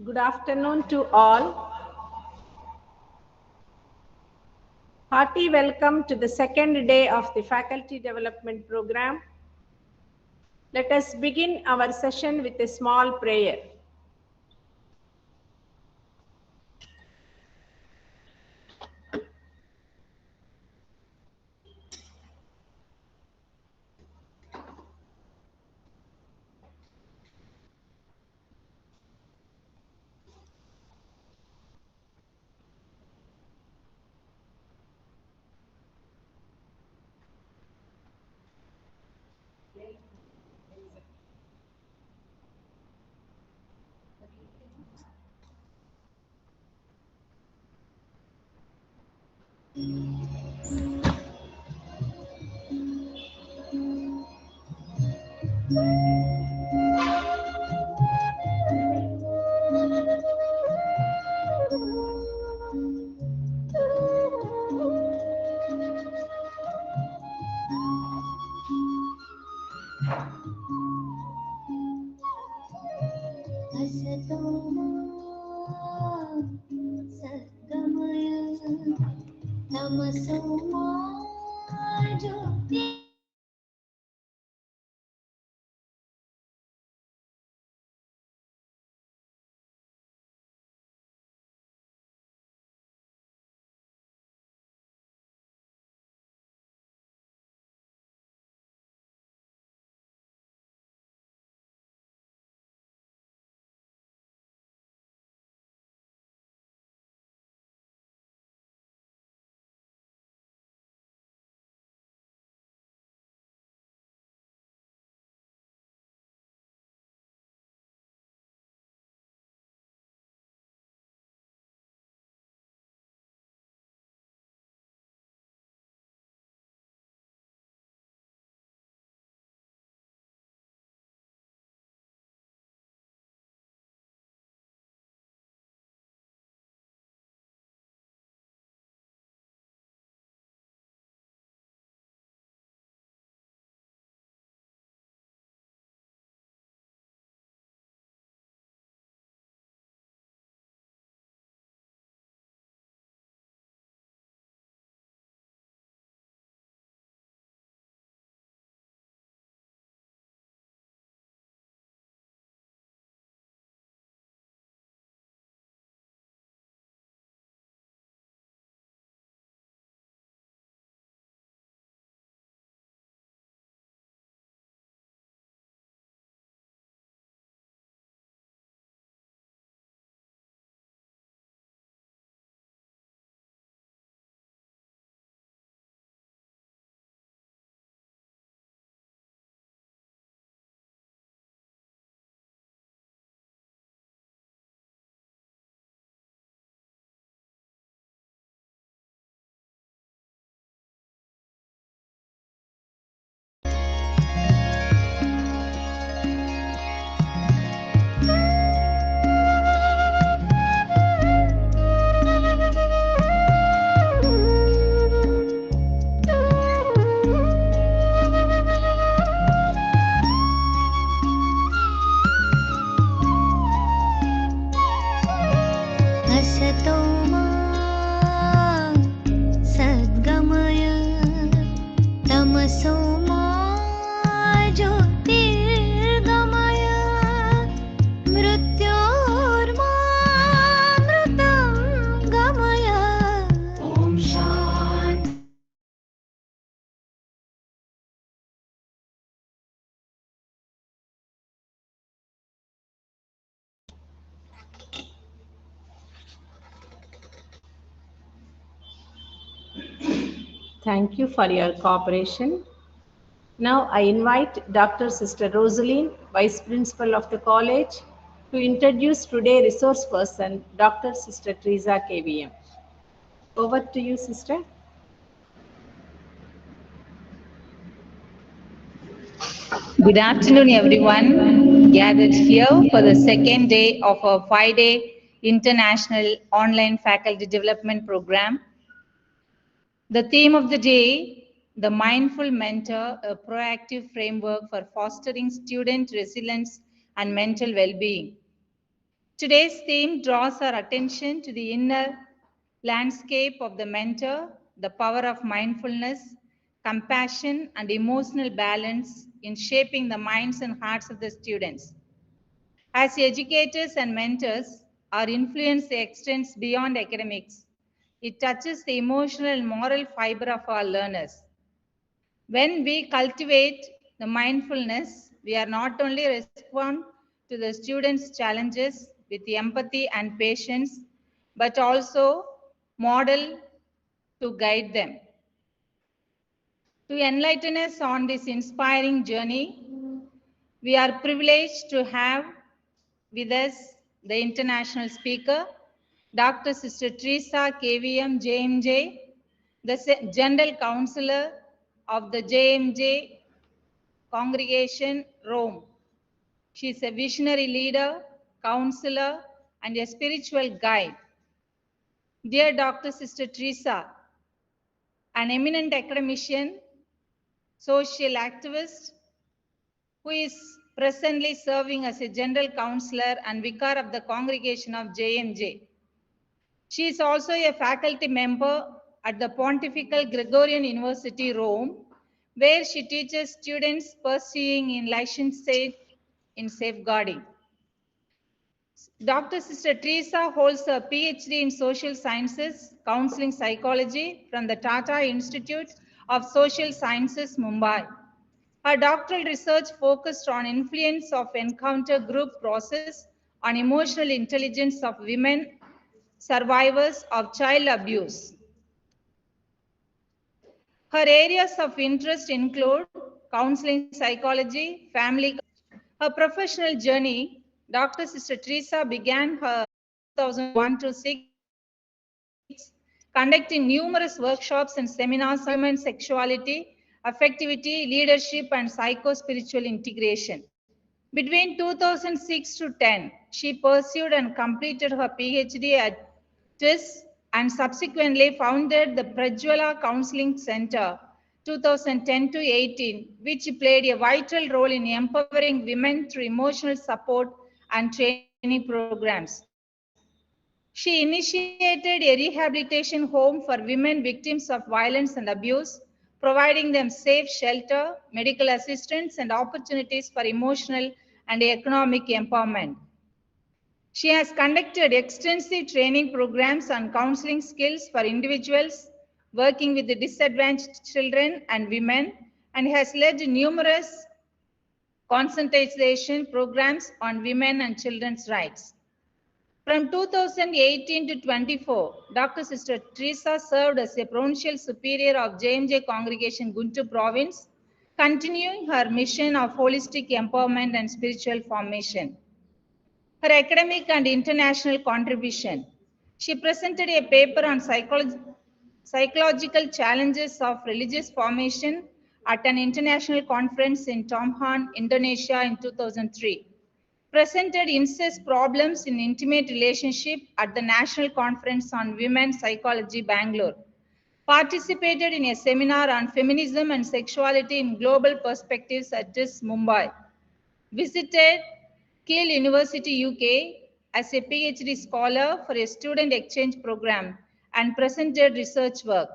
Good afternoon to all. Hearty welcome to the second day of the Faculty Development Program. Let us begin our session with a small prayer. Thank you for your cooperation. Now I invite Dr. Sister Rosaline, Vice Principal of the college, to introduce today's resource person, Dr. Sister Teresa KVM. Over to you, Sister. Good afternoon, everyone. Gathered here for the second day of our 5-day International Online Faculty Development Program. The theme of the day, the Mindful Mentor, a proactive framework for fostering student resilience and mental well-being. Today's theme draws our attention to the inner landscape of the mentor, the power of mindfulness, compassion, and emotional balance in shaping the minds and hearts of the students. As educators and mentors, our influence extends beyond academics. It touches the emotional and moral fiber of our learners. When we cultivate the mindfulness, we are not only respond to the students' challenges with empathy and patience, but also model to guide them. To enlighten us on this inspiring journey, we are privileged to have with us the international speaker, Dr. Sister Teresa KVM JMJ, the General Counselor of the JMJ Congregation, Rome. She is a visionary leader, counselor, and a spiritual guide. Dear Dr. Sister Teresa, an eminent academician, social activist, who is presently serving as a general counselor and vicar of the congregation of JMJ. She is also a faculty member at the Pontifical Gregorian University, Rome, where she teaches students pursuing in licentiate in safeguarding. Dr. Sister Teresa holds a PhD in Social Sciences, Counseling Psychology from the Tata Institute of Social Sciences, Mumbai. Her doctoral research focused on influence of encounter group process on emotional intelligence of women survivors of child abuse. Her areas of interest include counseling psychology, family. Her professional journey, Dr. Sister Teresa began her 2001 to 6, conducting numerous workshops and seminars on human sexuality, affectivity, leadership, and psycho-spiritual integration. Between 2006 to 10, she pursued and completed her PhD at TIS and subsequently founded the Prajwala Counseling Center 2010 to 18, which played a vital role in empowering women through emotional support and training programs. She initiated a rehabilitation home for women victims of violence and abuse, providing them safe shelter, medical assistance, and opportunities for emotional and economic empowerment. She has conducted extensive training programs on counseling skills for individuals working with the disadvantaged children and women, and has led numerous concentration programs on women and children's rights. From 2018 to 24, Dr. Sister Teresa served as a provincial superior of JMJ Congregation, Guntur Province, continuing her mission of holistic empowerment and spiritual formation. Her academic and international contribution. She presented a paper on psychological challenges of religious formation at an international conference in Tomhan, Indonesia in 2003. Presented incest problems in intimate relationship at the National Conference on Women's Psychology, Bangalore. Participated in a seminar on feminism and sexuality in global perspectives at TIS, Mumbai. Visited Keele University, UK as a PhD scholar for a student exchange program and presented research work.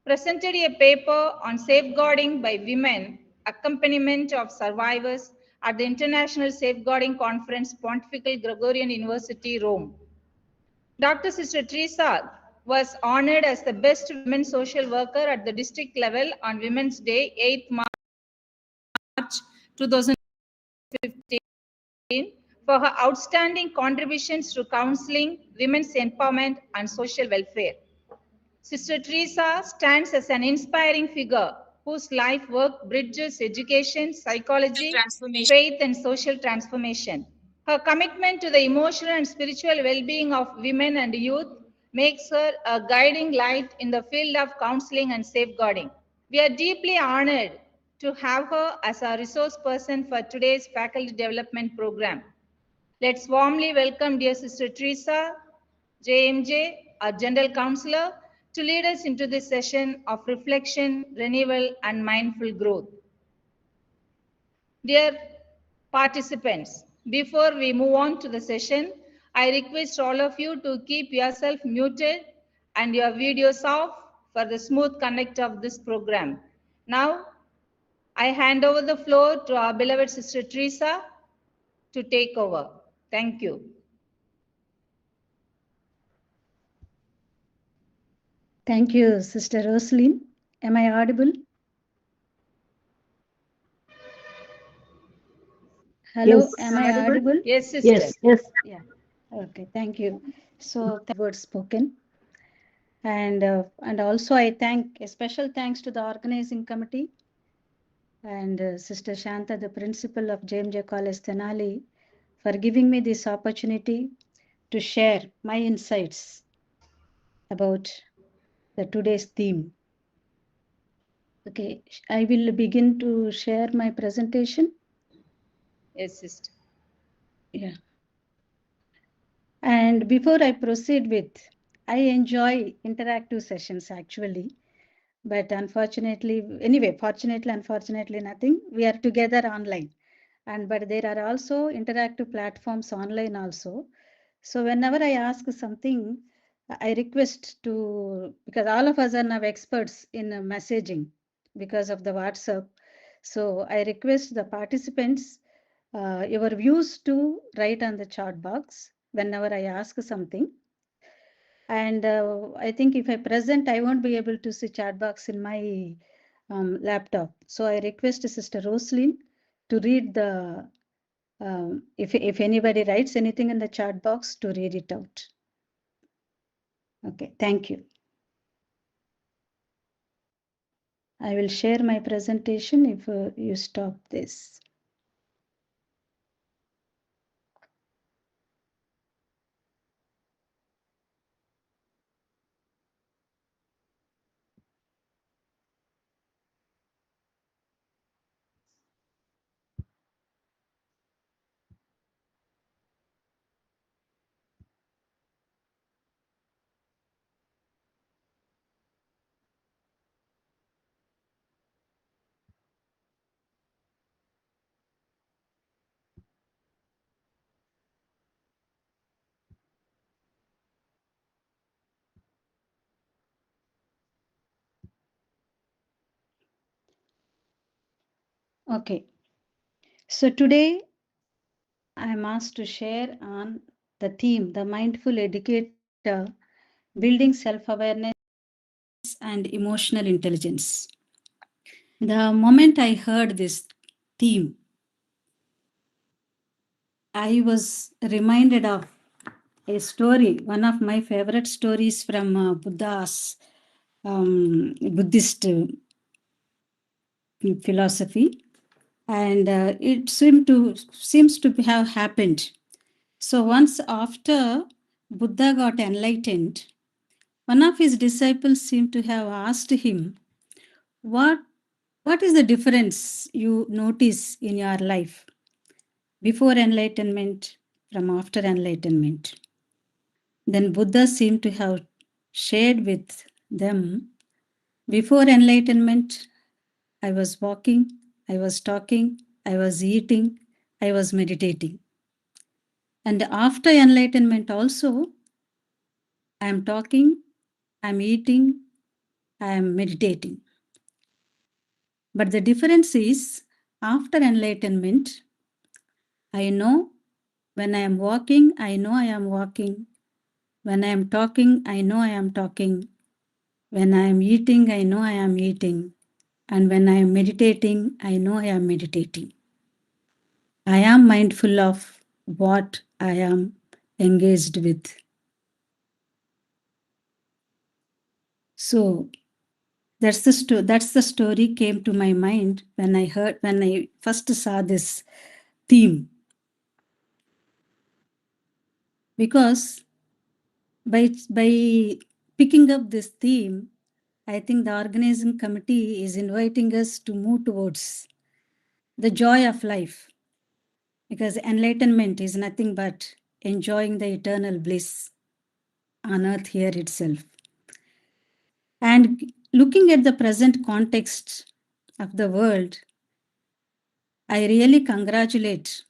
Presented a paper on safeguarding by women, accompaniment of survivors at the International Safeguarding Conference, Pontifical Gregorian University, Rome. Dr. Sister Teresa was honored as the best women social worker at the district level on Women's Day, 8th March 2015, for her outstanding contributions to counseling, women's empowerment, and social welfare. Sister Teresa stands as an inspiring figure whose life work bridges education, psychology, faith, and social transformation. Her commitment to the emotional and spiritual well being of women and youth makes her a guiding light in the field of counseling and safeguarding. We are deeply honored to have her as our resource person for today's faculty development program. Let's warmly welcome dear Sister Teresa JMJ, our General Counselor, to lead us into this session of reflection, renewal, and mindful growth. Dear participants, before we move on to the session, I request all of you to keep yourself muted and your videos off for the smooth conduct of this program. Now, I hand over the floor to our beloved Sister Teresa to take over. Thank you. Thank you, Sister Rosaline. Am I audible? Hello, Yes. am I audible? Yes, sister. Yes. Yes. Yeah. Okay, thank you. So, words spoken. And also I thank a special thanks to the organizing committee and Sister Shantha, the principal of JMJ College Tenali, for giving me this opportunity to share my insights about the today's theme. Okay, I will begin to share my presentation. Yes, sister. Yeah. And before I proceed with, I enjoy interactive sessions actually, but unfortunately, anyway, fortunately, unfortunately, nothing. We are together online, but there are also interactive platforms online also. So whenever I ask something, I request to, because all of us are now experts in messaging because of the WhatsApp. So I request the participants, your views to write on the chat box whenever I ask something. And I think if I present, I won't be able to see chat box in my laptop. So I request Sister Rosaline to read the, if anybody writes anything in the chat box, to read it out. Okay, thank you. I will share my presentation if you stop this. Okay, so today I am asked to share on the theme, the mindful educator, building self-awareness and emotional intelligence. The moment I heard this theme, I was reminded of a story, one of my favorite stories from Buddha's Buddhist philosophy, and it seems to have happened. So once after Buddha got enlightened, one of his disciples seemed to have asked him, what is the difference you notice in your life before enlightenment from after enlightenment? Then Buddha seemed to have shared with them, before enlightenment, I was walking, I was talking, I was eating, I was meditating. And after enlightenment also, I am talking, I am eating, I am meditating. But the difference is, after enlightenment, I know when I am walking, I know I am walking. When I am talking, I know I am talking. When I am eating, I know I am eating. And when I am meditating, I know I am meditating. I am mindful of what I am engaged with. So that's the story came to my mind when I first saw this theme. Because by picking up this theme, I think the organizing committee is inviting us to move towards the joy of life, because enlightenment is nothing but enjoying the eternal bliss on earth here itself. And looking at the present context of the world, I really congratulate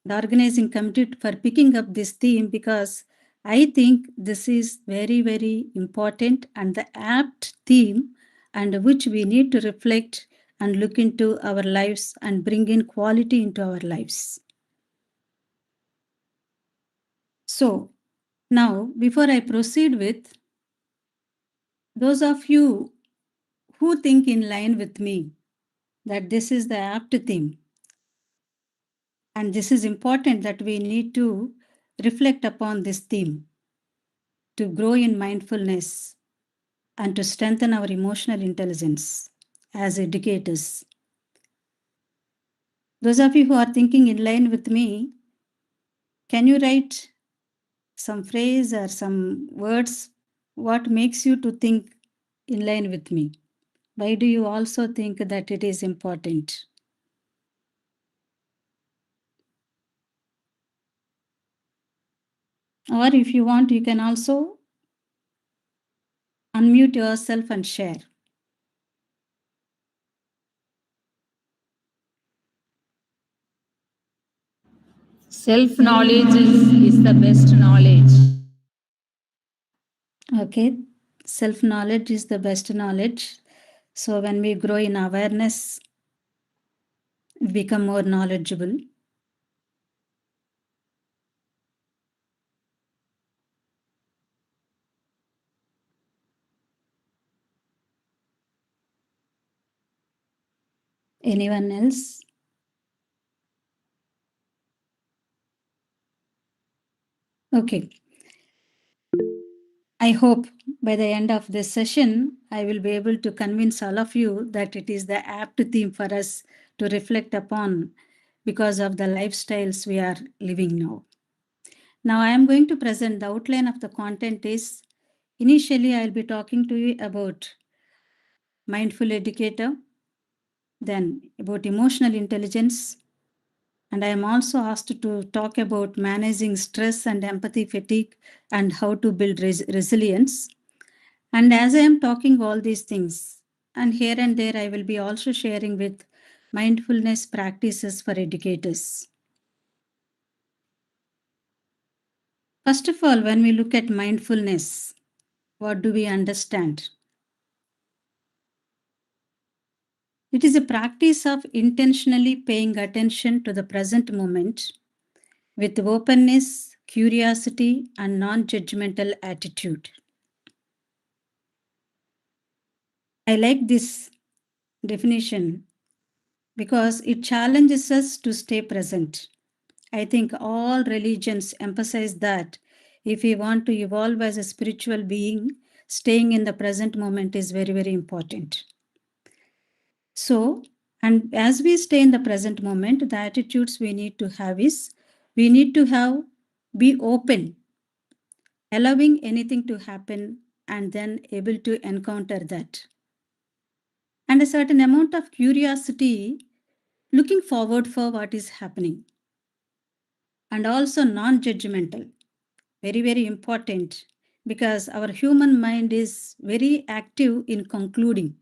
the organizing committee for picking up this theme, because I think this is very, very important and the apt theme, and which we need to reflect and look into our lives and bring in quality into our lives. So now, before I proceed with, those of you who think in line with me that this is the apt theme, and this is important that we need to reflect upon this theme to grow in mindfulness and to strengthen our emotional intelligence as educators. Those of you who are thinking in line with me, can you write some phrase or some words? What makes you to think in line with me? Why do you also think that it is important? Or if you want, you can also unmute yourself and share. Self-knowledge is the best knowledge. Okay, self-knowledge is the best knowledge. So when we grow in awareness, we become more knowledgeable. Anyone else? Okay. I hope by the end of this session, I will be able to convince all of you that it is the apt theme for us to reflect upon because of the lifestyles we are living now. Now, I am going to present the outline of the content is, initially, I'll be talking to you about mindful educator, then about emotional intelligence, and I am also asked to talk about managing stress and empathy fatigue and how to build resilience. And as I am talking all these things, and here and there, I will be also sharing with mindfulness practices for educators. First of all, when we look at mindfulness, what do we understand? It is a practice of intentionally paying attention to the present moment with openness, curiosity, and non-judgmental attitude. I like this definition because it challenges us to stay present. I think all religions emphasize that if we want to evolve as a spiritual being, staying in the present moment is very, very important. So, and as we stay in the present moment, the attitudes we need to have is, we need to have, be open, allowing anything to happen and then able to encounter that. And a certain amount of curiosity, looking forward for what is happening. And also non-judgmental, very, very important, because our human mind is very active in concluding.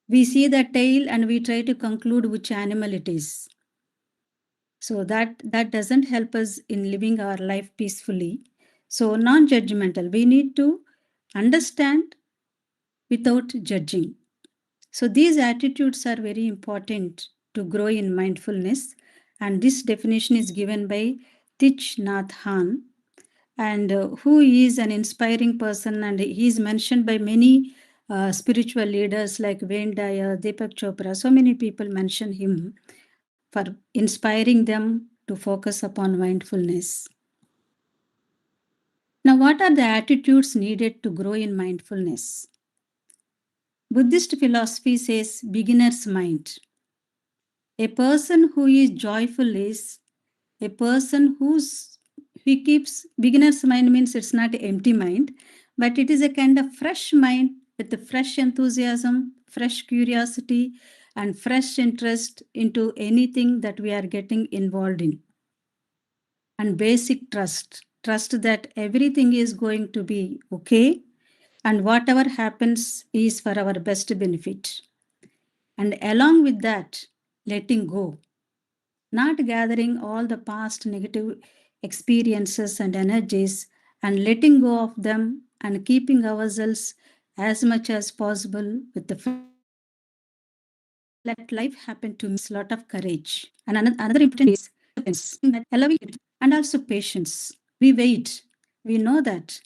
We see the tail and we try to conclude which animal it is. So that doesn't help us in living our life peacefully. So non-judgmental, we need to understand without judging. So these attitudes are very important to grow in mindfulness. And this definition is given by Thich Nhat Hanh, and who is an inspiring person, and he is mentioned by many spiritual leaders like Wayne Dyer, Deepak Chopra. So many people mention him for inspiring them to focus upon mindfulness. Now, what are the attitudes needed to grow in mindfulness? Buddhist philosophy says beginner's mind. A person who is joyful is a person who keeps beginner's mind means it's not an empty mind, but it is a kind of fresh mind with a fresh enthusiasm, fresh curiosity, and fresh interest into anything that we are getting involved in. And basic trust that everything is going to be okay and whatever happens is for our best benefit. And along with that, letting go, not gathering all the past negative experiences and energies and letting go of them and keeping ourselves as much as possible with the fresh mind. Let life happen to me is a lot of courage. And another important is acceptance, allowing it, and also patience. We wait. We know that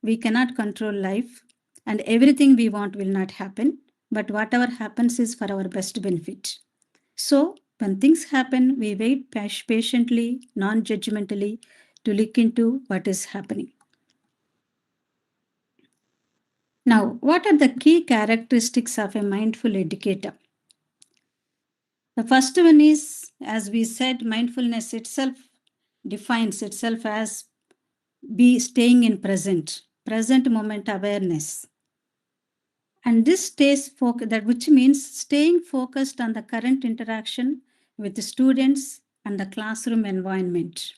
we cannot control life and everything we want will not happen, but whatever happens is for our best benefit. So when things happen, we wait patiently, non-judgmentally to look into what is happening. Now, what are the key characteristics of a mindful educator? The first one is, as we said, mindfulness itself defines itself as be staying in present moment awareness. And this stays focused, that which means staying focused on the current interaction with the students and the classroom environment.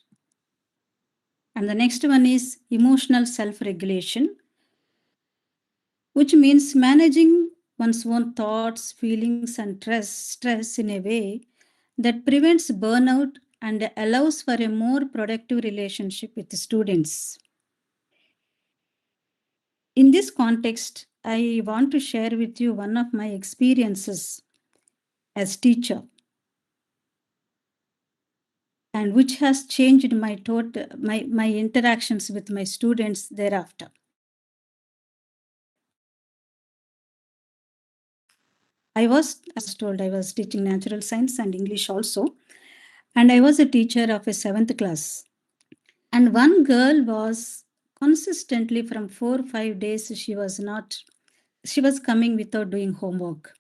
And the next one is emotional self-regulation, which means managing one's own thoughts, feelings, and stress in a way that prevents burnout and allows for a more productive relationship with the students. In this context, I want to share with you one of my experiences as teacher, and which has changed my interactions with my students thereafter. I was, as told, I was teaching natural science and English also. And I was a teacher of a 7th class. And one girl was consistently from 4 or 5 days, she was coming without doing homework.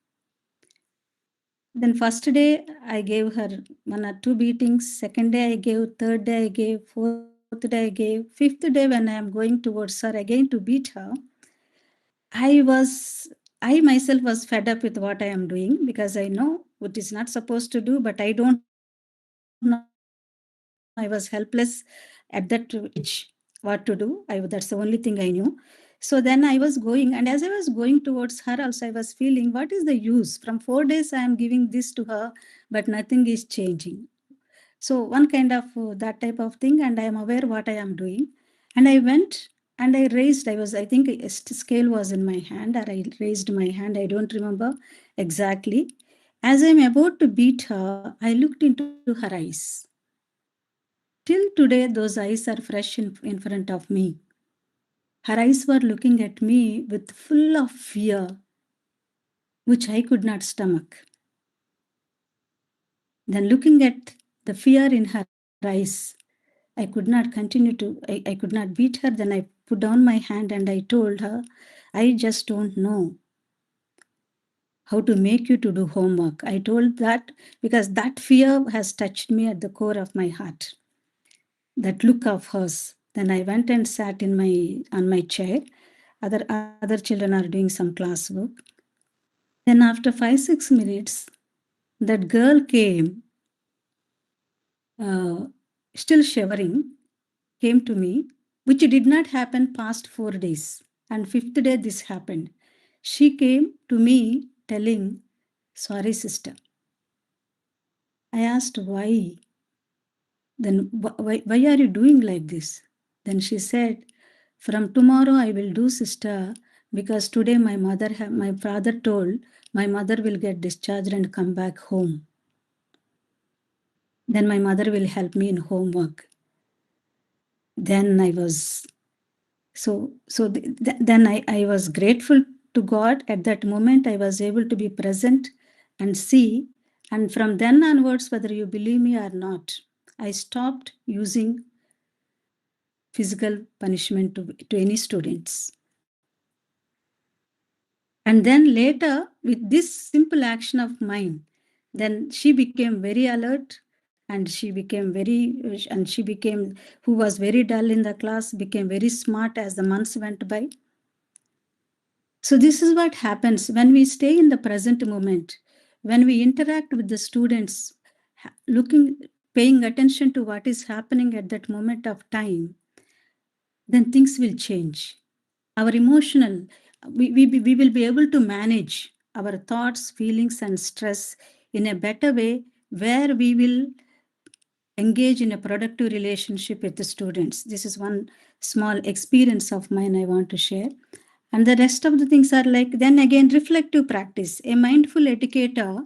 Then first day I gave her 1 or 2 beatings. Second day I gave, third day I gave, fourth day I gave, fifth day when I am going towards her again to beat her, I myself was fed up with what I am doing because I know what is not supposed to do, but I don't know. I was helpless at that age what to do. That's the only thing I knew. So then I was going, and as I was going towards her also, I was feeling, what is the use? From 4 days I am giving this to her, but nothing is changing. So one kind of that type of thing, and I am aware what I am doing. And I went and I raised, I think a scale was in my hand, or I raised my hand, I don't remember exactly. As I'm about to beat her, I looked into her eyes. Till today, those eyes are fresh in front of me. Her eyes were looking at me with full of fear, which I could not stomach. Then looking at the fear in her eyes, I could not continue to, I could not beat her. Then I put down my hand and I told her, I just don't know how to make you to do homework. I told that because that fear has touched me at the core of my heart. That look of hers. Then I went and sat on my chair. Other children are doing some classwork. Then after 5-6 minutes, that girl came, still shivering, came to me, which did not happen past 4 days. And 5th day this happened. She came to me telling, sorry, sister. I asked why. Then why are you doing like this? Then she said, from tomorrow I will do, sister, because today my father told my mother will get discharged and come back home. Then my mother will help me in homework. Then I was, then I was grateful to God. At that moment, I was able to be present and see. And from then onwards, whether you believe me or not, I stopped using physical punishment to any students. And then later, with this simple action of mine, then she became very alert, and she became who was very dull in the class, became very smart as the months went by. So this is what happens when we stay in the present moment, when we interact with the students, paying attention to what is happening at that moment of time, then things will change. Our emotional, we will be able to manage our thoughts, feelings, and stress in a better way, where we will engage in a productive relationship with the students. This is one small experience of mine I want to share. And the rest of the things are like, then again, reflective practice. A mindful educator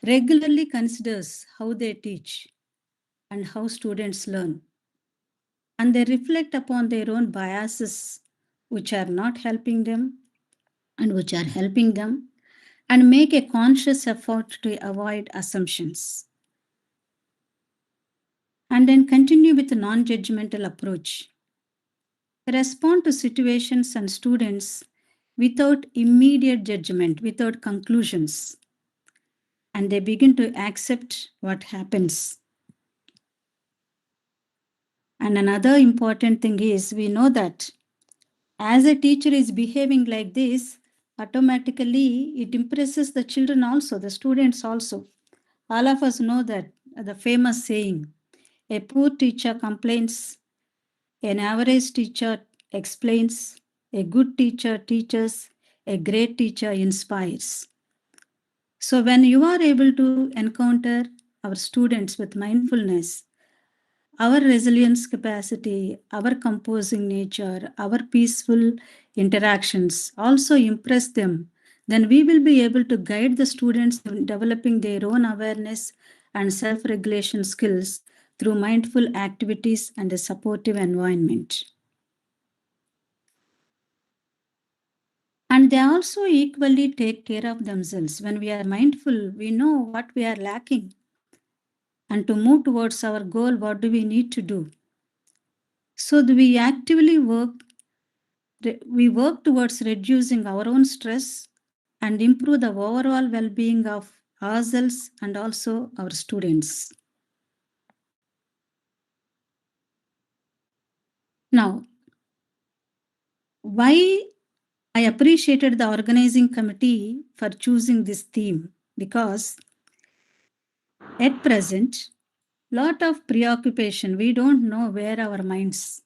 regularly considers how they teach and how students learn. And they reflect upon their own biases, which are not helping them and which are helping them, and make a conscious effort to avoid assumptions. And then continue with a non-judgmental approach. Respond to situations and students without immediate judgment, without conclusions. And they begin to accept what happens. And another important thing is, we know that as a teacher is behaving like this, automatically it impresses the children also, the students also. All of us know that the famous saying, a poor teacher complains, an average teacher explains, a good teacher teaches, a great teacher inspires. So when you are able to encounter our students with mindfulness, our resilience capacity, our composing nature, our peaceful interactions also impress them, then we will be able to guide the students in developing their own awareness and self-regulation skills through mindful activities and a supportive environment. And they also equally take care of themselves. When we are mindful, we know what we are lacking. And to move towards our goal, what do we need to do? So we actively work towards reducing our own stress and improve the overall well-being of ourselves and also our students. Now, why I appreciated the organizing committee for choosing this theme, because at present, lot of preoccupation, we don't know where our minds.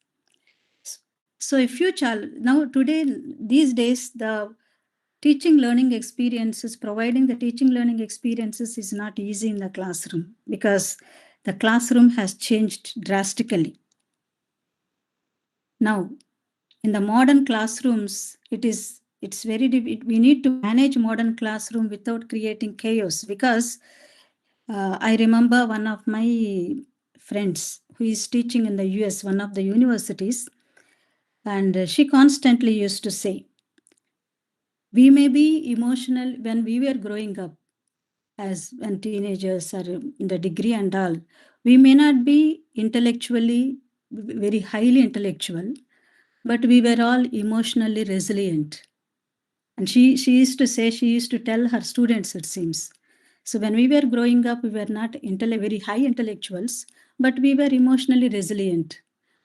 So if you now today, these days, the teaching learning experiences, providing the teaching learning experiences is not easy in the classroom, because the classroom has changed drastically. Now, in the modern classrooms, it's very we need to manage modern classroom without creating chaos, because I remember one of my friends who is teaching in the US, one of the universities, and she constantly used to say, we may be emotional when we were growing up, as when teenagers are in the degree and all, we may not be intellectually very highly intellectual, but we were all emotionally resilient. And she used to say, she used to tell her students, it seems. So when we were growing up, we were not very high intellectuals, but we were emotionally resilient.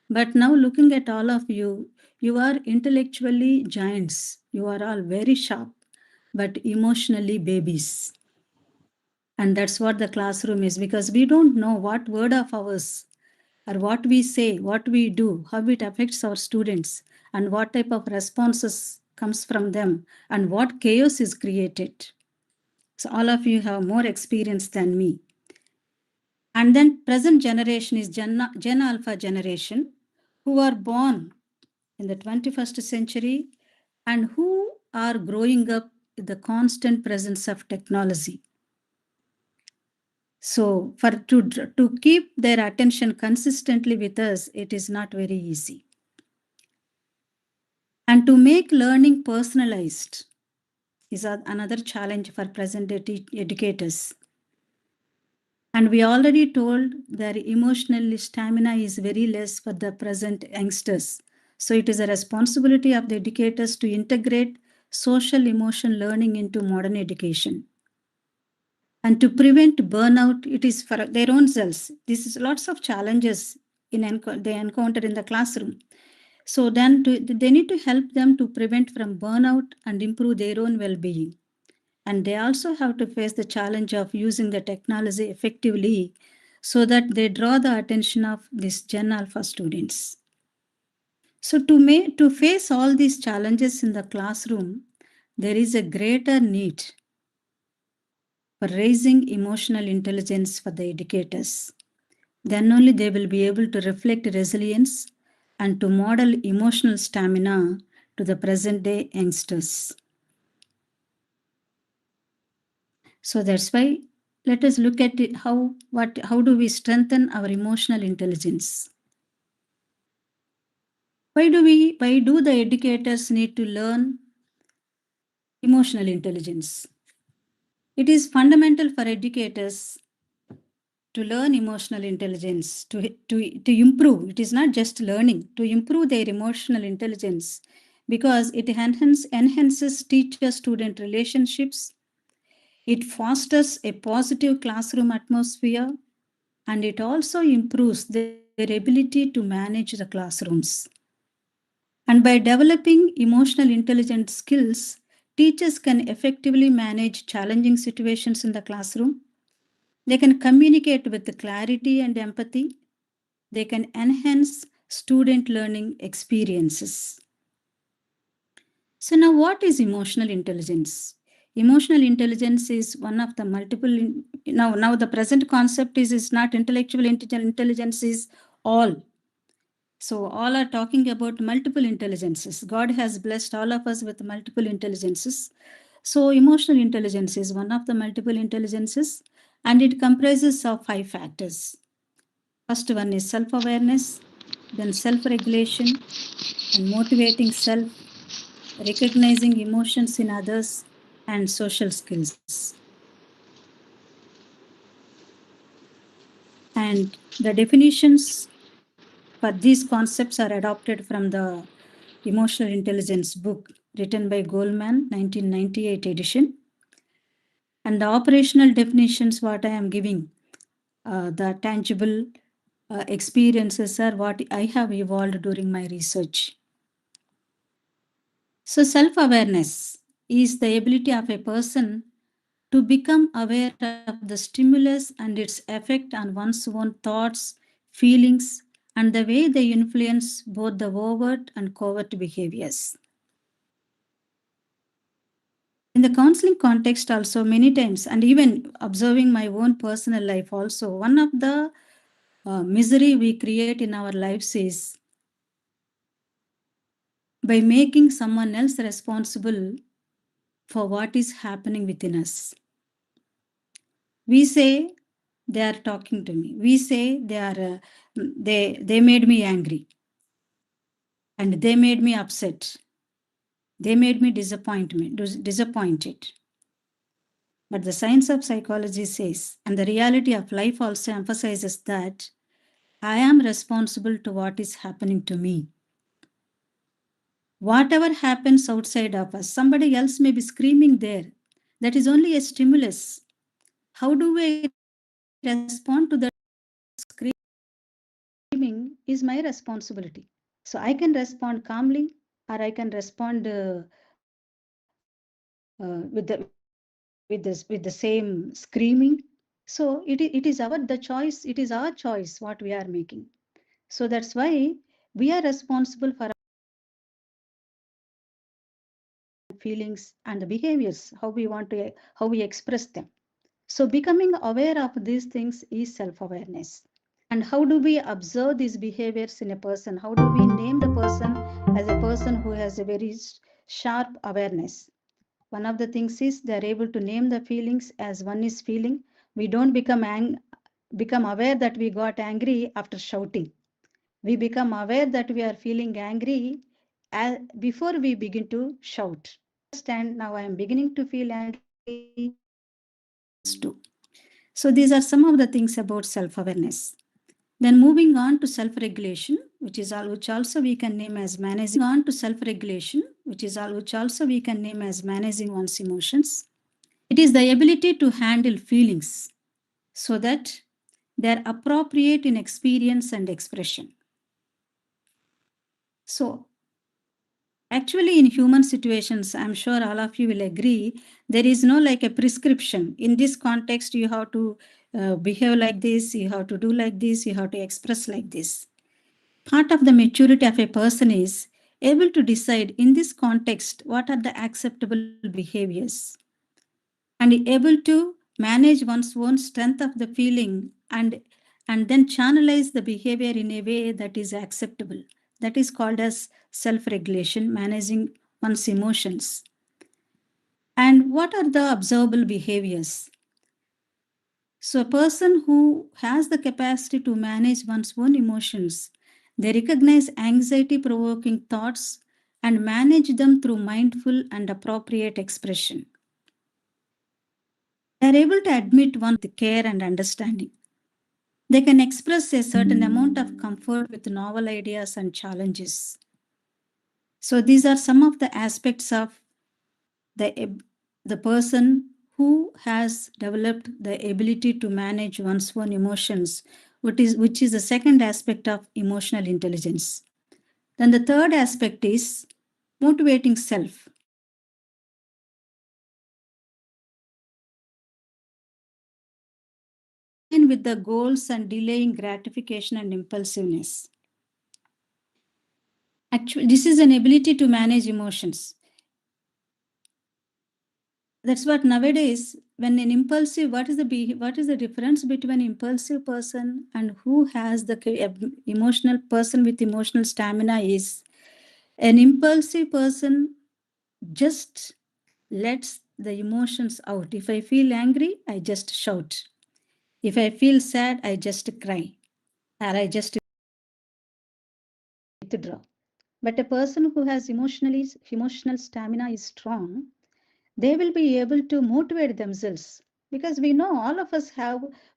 But now looking at all of you, you are intellectually giants. You are all very sharp, but emotionally babies. And that's what the classroom is, because we don't know what word of ours or what we say, what we do, how it affects our students, and what type of responses comes from them, and what chaos is created. So all of you have more experience than me. And then present generation is Gen Alpha generation, who are born in the 21st century and who are growing up with the constant presence of technology. So to keep their attention consistently with us, it is not very easy. And to make learning personalized is another challenge for present day educators. And we already told their emotional stamina is very less for the present youngsters. So it is a responsibility of the educators to integrate social emotion learning into modern education. And to prevent burnout, it is for their own selves. This is lots of challenges they encounter in the classroom. So then they need to help them to prevent from burnout and improve their own well-being. And they also have to face the challenge of using the technology effectively so that they draw the attention of these Gen Alpha students. So to face all these challenges in the classroom, there is a greater need for raising emotional intelligence for the educators. Then only they will be able to reflect resilience and to model emotional stamina to the present day youngsters. So that's why let us look at it, how do we strengthen our emotional intelligence? Why do the educators need to learn emotional intelligence? It is fundamental for educators to learn emotional intelligence, to improve. It is not just learning, to improve their emotional intelligence, because it enhances teacher-student relationships. It fosters a positive classroom atmosphere, and it also improves their ability to manage the classrooms. And by developing emotional intelligence skills, teachers can effectively manage challenging situations in the classroom. They can communicate with clarity and empathy. They can enhance student learning experiences. So now what is emotional intelligence? Emotional intelligence is one of the multiple, now the present concept is not intellectual intelligence is all. So all are talking about multiple intelligences. God has blessed all of us with multiple intelligences. So emotional intelligence is one of the multiple intelligences, and it comprises of 5 factors. First one is self-awareness, then self-regulation and motivating self, recognizing emotions in others, and social skills. And the definitions for these concepts are adopted from the Emotional Intelligence book written by Goldman, 1998 edition. And the operational definitions, what I am giving, the tangible experiences are what I have evolved during my research. So self-awareness is the ability of a person to become aware of the stimulus and its effect on one's own thoughts, feelings, and the way they influence both the overt and covert behaviors. In the counseling context also, many times, and even observing my own personal life also, one of the misery we create in our lives is by making someone else responsible for what is happening within us. We say they are talking to me. We say they made me angry, and they made me upset. They made me disappointed. But the science of psychology says, and the reality of life also emphasizes that I am responsible to what is happening to me. Whatever happens outside of us, somebody else may be screaming there. That is only a stimulus. How do we respond to that screaming is my responsibility. So I can respond calmly, or I can respond with the same screaming. So it is it is our choice what we are making. So that's why we are responsible for feelings and the behaviors, how we express them. So becoming aware of these things is self-awareness. And how do we observe these behaviors in a person? How do we name the person as a person who has a very sharp awareness? One of the things is they are able to name the feelings as one is feeling. We don't become aware that we got angry after shouting. We become aware that we are feeling angry before we begin to shout. Understand, now I am beginning to feel angry. Too. So these are some of the things about self-awareness. Then moving on to self-regulation, which also we can name as managing one's emotions. It is the ability to handle feelings so that they're appropriate in experience and expression. So actually, in human situations, I'm sure all of you will agree, there is no like a prescription. In this context, you have to behave like this, you have to do like this, you have to express like this. Part of the maturity of a person is able to decide in this context what are the acceptable behaviors and able to manage one's own strength of the feeling and then channelize the behavior in a way that is acceptable. That is called as self-regulation, managing one's emotions. And what are the observable behaviors? So a person who has the capacity to manage one's own emotions, they recognize anxiety-provoking thoughts and manage them through mindful and appropriate expression. They are able to admit one with care and understanding. They can express a certain amount of comfort with novel ideas and challenges. So these are some of the aspects of the person who has developed the ability to manage one's own emotions, which is the second aspect of emotional intelligence. Then the third aspect is motivating self. And with the goals and delaying gratification and impulsiveness. Actually, this is an ability to manage emotions. That's what nowadays, when an impulsive, what is the difference between an impulsive person and who has the emotional person with emotional stamina is an impulsive person just lets the emotions out. If I feel angry, I just shout. If I feel sad, I just cry, or I just withdraw. But a person who has emotional stamina is strong, they will be able to motivate themselves because we know all of us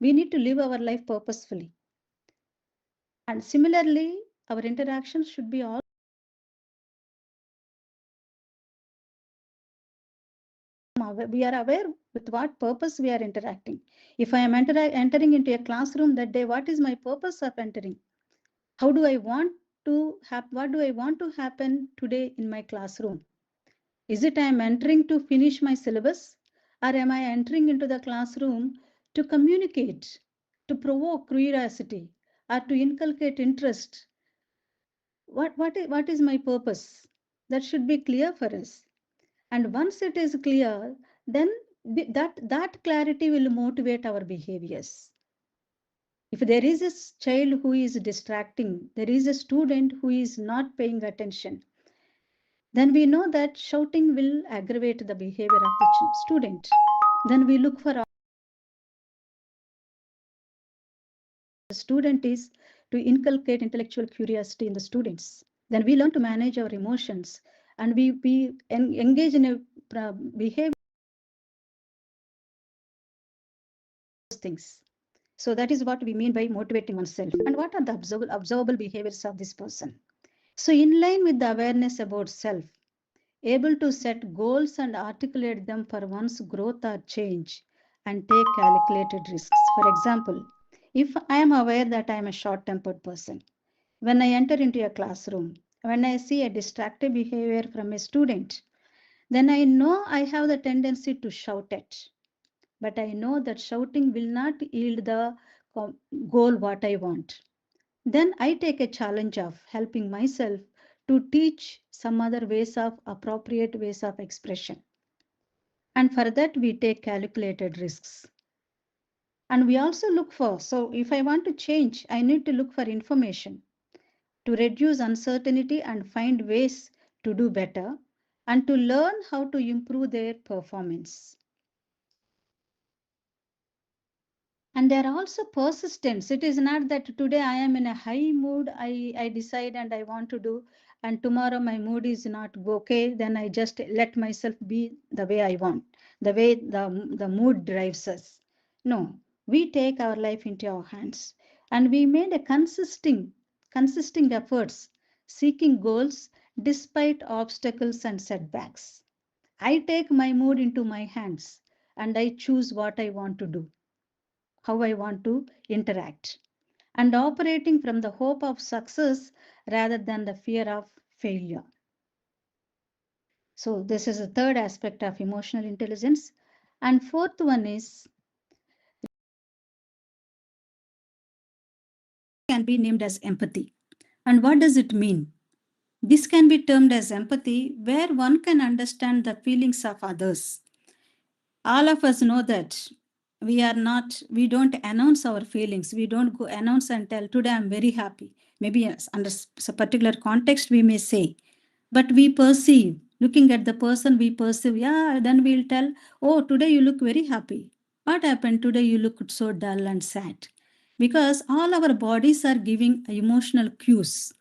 we need to live our life purposefully. And similarly, our interactions should be all we are aware with what purpose we are interacting. If I am entering into a classroom that day, what is my purpose of entering? How do I want to what do I want to happen today in my classroom? Is it I am entering to finish my syllabus, or am I entering into the classroom to communicate, to provoke curiosity, or to inculcate interest? What is my purpose? That should be clear for us. And once it is clear, then that clarity will motivate our behaviors. If there is a child who is distracting, there is a student who is not paying attention, then we know that shouting will aggravate the behavior of the student. Then we look for the student is to inculcate intellectual curiosity in the students. Then we learn to manage our emotions and we engage in a behavior things. So that is what we mean by motivating oneself. And what are the observable behaviors of this person? So in line with the awareness about self, able to set goals and articulate them for one's growth or change and take calculated risks. For example, if I am aware that I am a short-tempered person, when I enter into a classroom, when I see a distracted behavior from a student, then I know I have the tendency to shout at. But I know that shouting will not yield the goal what I want. Then I take a challenge of helping myself to teach some other appropriate ways of expression. And for that, we take calculated risks. And we also look for, so if I want to change, I need to look for information to reduce uncertainty and find ways to do better and to learn how to improve their performance. And they're also persistence. It is not that today I am in a high mood, I decide and I want to do, and tomorrow my mood is not okay, then I just let myself be the way I want, the way the mood drives us. No, We take our life into our hands and we made a consisting efforts seeking goals despite obstacles and setbacks. I take my mood into my hands and I choose what I want to do, how I want to interact, and operating from the hope of success rather than the fear of failure. So, this is the third aspect of emotional intelligence. And fourth one is can be named as empathy. And what does it mean? This can be termed as empathy, where one can understand the feelings of others. All of us know that we don't announce our feelings. We don't go announce and tell, today I'm very happy. Maybe yes, under a particular context, we may say, but we perceive, looking at the person, we perceive, yeah, then we'll tell, oh, today you look very happy. What happened? Today you look so dull and sad. Because all our bodies are giving emotional cues.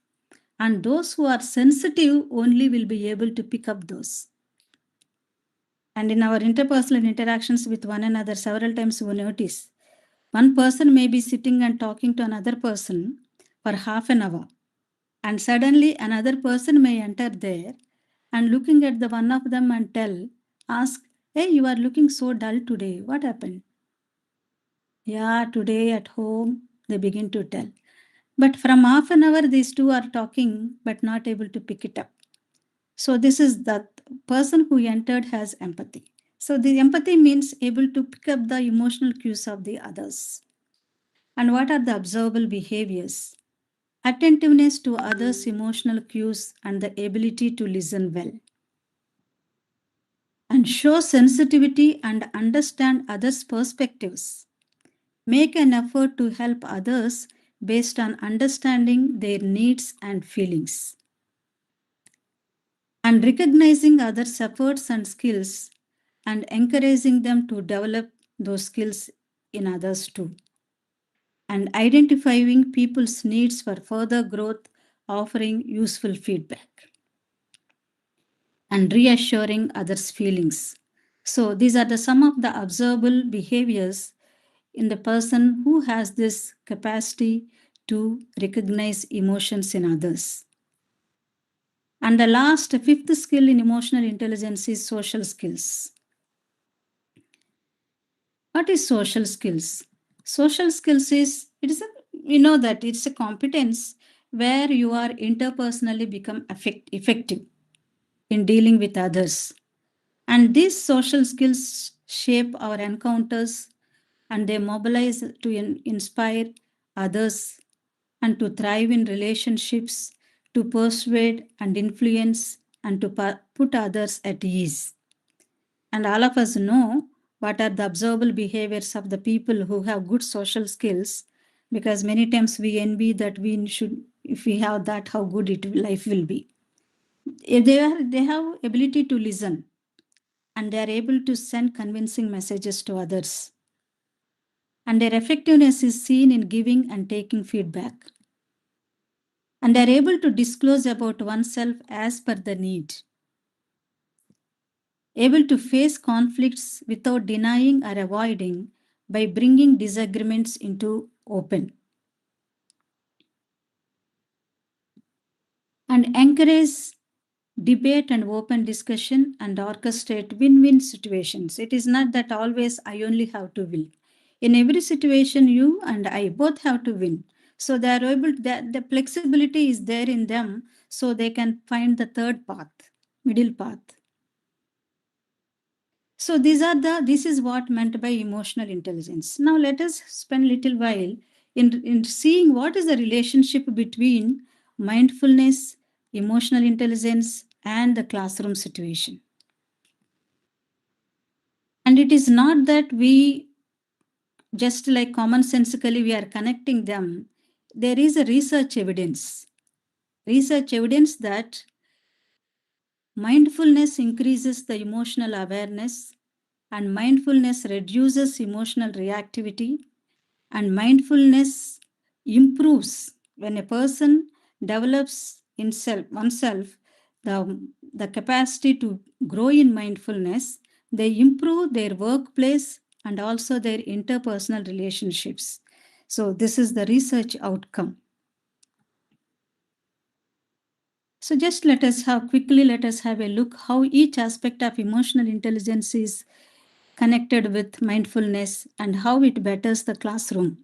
And those who are sensitive only will be able to pick up those. And in our interpersonal interactions with one another, several times we notice one person may be sitting and talking to another person for half an hour. And suddenly another person may enter there and looking at the one of them and ask, hey, you are looking so dull today. What happened? Yeah, today at home, they begin to tell. But from half an hour, these two are talking, but not able to pick it up. So this is the person who entered has empathy. So the empathy means able to pick up the emotional cues of the others. And what are the observable behaviors? Attentiveness to others' emotional cues and the ability to listen well. And show sensitivity and understand others' perspectives. Make an effort to help others based on understanding their needs and feelings. And recognizing others' efforts and skills and encouraging them to develop those skills in others too. And identifying people's needs for further growth, offering useful feedback. And reassuring others' feelings. So these are the some of the observable behaviors in the person who has this capacity to recognize emotions in others. And the last, fifth skill in emotional intelligence is social skills. What is social skills? Social skills is, we know that it's a competence where you are interpersonally become effective in dealing with others. And these social skills shape our encounters and they mobilize to inspire others and to thrive in relationships, to persuade and influence, and to put others at ease. And all of us know what are the observable behaviors of the people who have good social skills, because many times we envy that we should, if we have that, how good life will be. They have ability to listen and they are able to send convincing messages to others. And their effectiveness is seen in giving and taking feedback. And they are able to disclose about oneself as per the need. Able to face conflicts without denying or avoiding by bringing disagreements into open. And encourage debate and open discussion and orchestrate win-win situations. It is not that always I only have to win. In every situation, you and I both have to win. So they are able, the flexibility is there in them, so they can find the third path, middle path. So this is what meant by emotional intelligence. Now let us spend a little while in seeing what is the relationship between mindfulness, emotional intelligence, and the classroom situation. And it is not that we just like commonsensically we are connecting them. There is a research evidence that mindfulness increases the emotional awareness and mindfulness reduces emotional reactivity and mindfulness improves when a person develops in oneself the capacity to grow in mindfulness. They improve their workplace and also their interpersonal relationships. So this is the research outcome. So just let us have a look how each aspect of emotional intelligence is connected with mindfulness and how it betters the classroom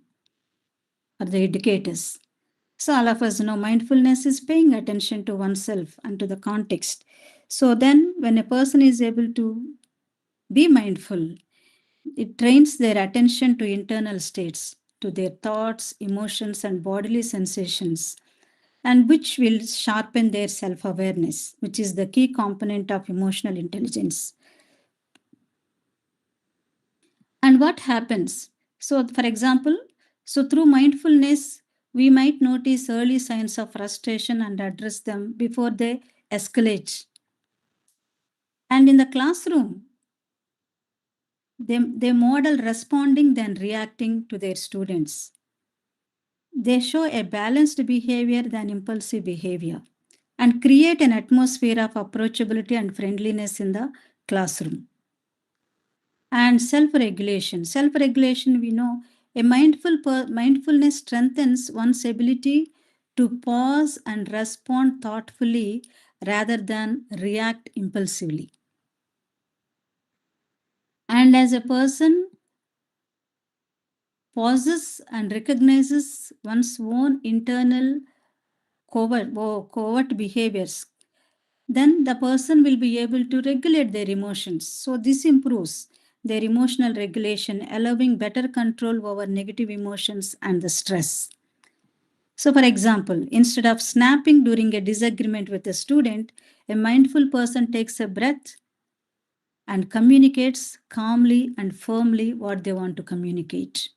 or the educators. So all of us know mindfulness is paying attention to oneself and to the context. So then when a person is able to be mindful, it trains their attention to internal states, to their thoughts, emotions, and bodily sensations, and which will sharpen their self awareness, which is the key component of emotional intelligence. And what happens? So, for example, through mindfulness, we might notice early signs of frustration and address them before they escalate. And in the classroom, they model responding than reacting to their students. They show a balanced behavior than impulsive behavior and create an atmosphere of approachability and friendliness in the classroom. And self-regulation. Self-regulation, we know, a mindfulness strengthens one's ability to pause and respond thoughtfully rather than react impulsively. And as a person pauses and recognizes one's own internal covert behaviors, then the person will be able to regulate their emotions. So this improves their emotional regulation, allowing better control over negative emotions and the stress. So, for example, instead of snapping during a disagreement with a student, a mindful person takes a breath and communicates calmly and firmly what they want to communicate.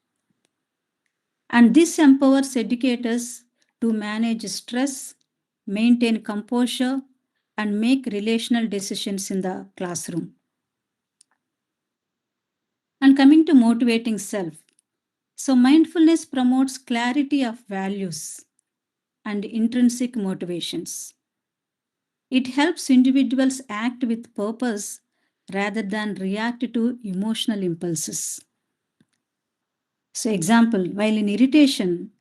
And this empowers educators to manage stress, maintain composure, and make relational decisions in the classroom. And coming to motivating self. So, mindfulness promotes clarity of values and intrinsic motivations. It helps individuals act with purpose rather than react to emotional impulses. So, example, while in irritation,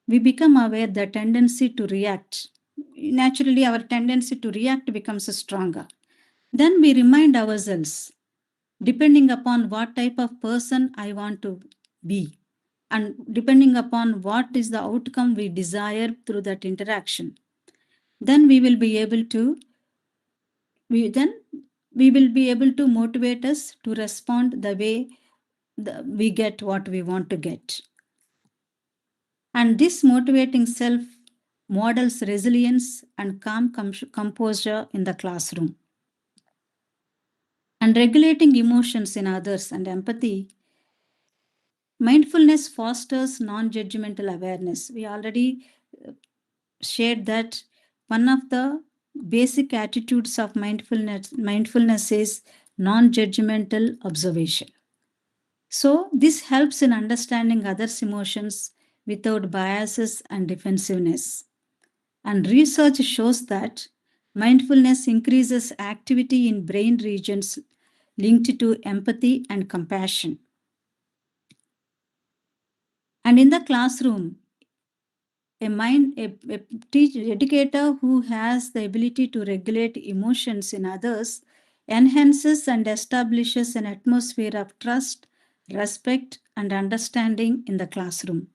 we become aware the tendency to react. Naturally, our tendency to react becomes stronger. Then we remind ourselves, depending upon what type of person I want to be, and depending upon what is the outcome we desire through that interaction, then we will be able to motivate us to respond the way we get what we want to get. And this motivating self models resilience and calm composure in the classroom. And regulating emotions in others and empathy. Mindfulness fosters non-judgmental awareness. We already shared that one of the basic attitudes of mindfulness is non-judgmental observation. So this helps in understanding others' emotions without biases and defensiveness. And research shows that mindfulness increases activity in brain regions linked to empathy and compassion. And in the classroom, a educator who has the ability to regulate emotions in others enhances and establishes an atmosphere of trust, respect, and understanding in the classroom.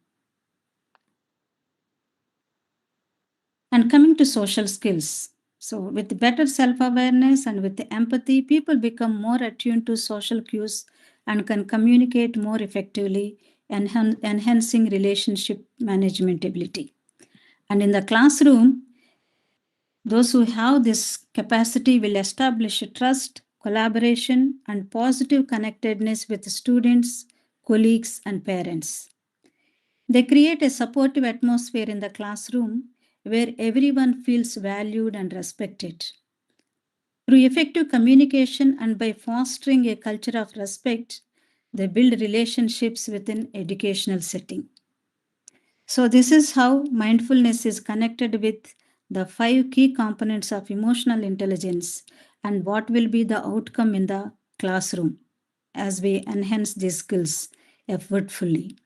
And coming to social skills. So, with better self awareness and with empathy, people become more attuned to social cues and can communicate more effectively, enhancing relationship management ability. And in the classroom, those who have this capacity will establish trust, collaboration, and positive connectedness with students, colleagues, and parents. They create a supportive atmosphere in the classroom where everyone feels valued and respected. Through effective communication and by fostering a culture of respect, they build relationships within educational setting. So this is how mindfulness is connected with the 5 key components of emotional intelligence and what will be the outcome in the classroom. as we enhance these skills effortfully.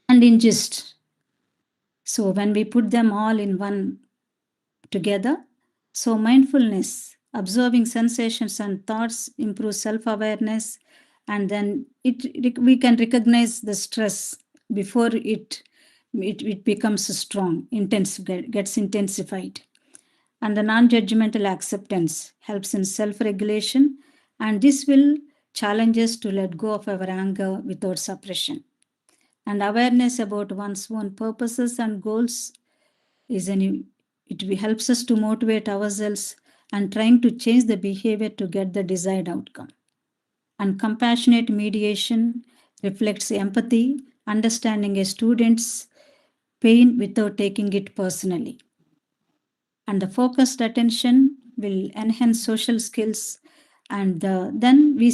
And in gist, so when we put them all in one together, so mindfulness, observing sensations and thoughts, improves self-awareness, and then we can recognize the stress before it becomes strong, gets intensified. And the non-judgmental acceptance helps in self-regulation, and this will challenge us to let go of our anger without suppression. And awareness about one's own purposes and goals helps us to motivate ourselves and trying to change the behavior to get the desired outcome. And compassionate mediation reflects empathy, understanding a student's pain without taking it personally. And the focused attention will enhance social skills, and then we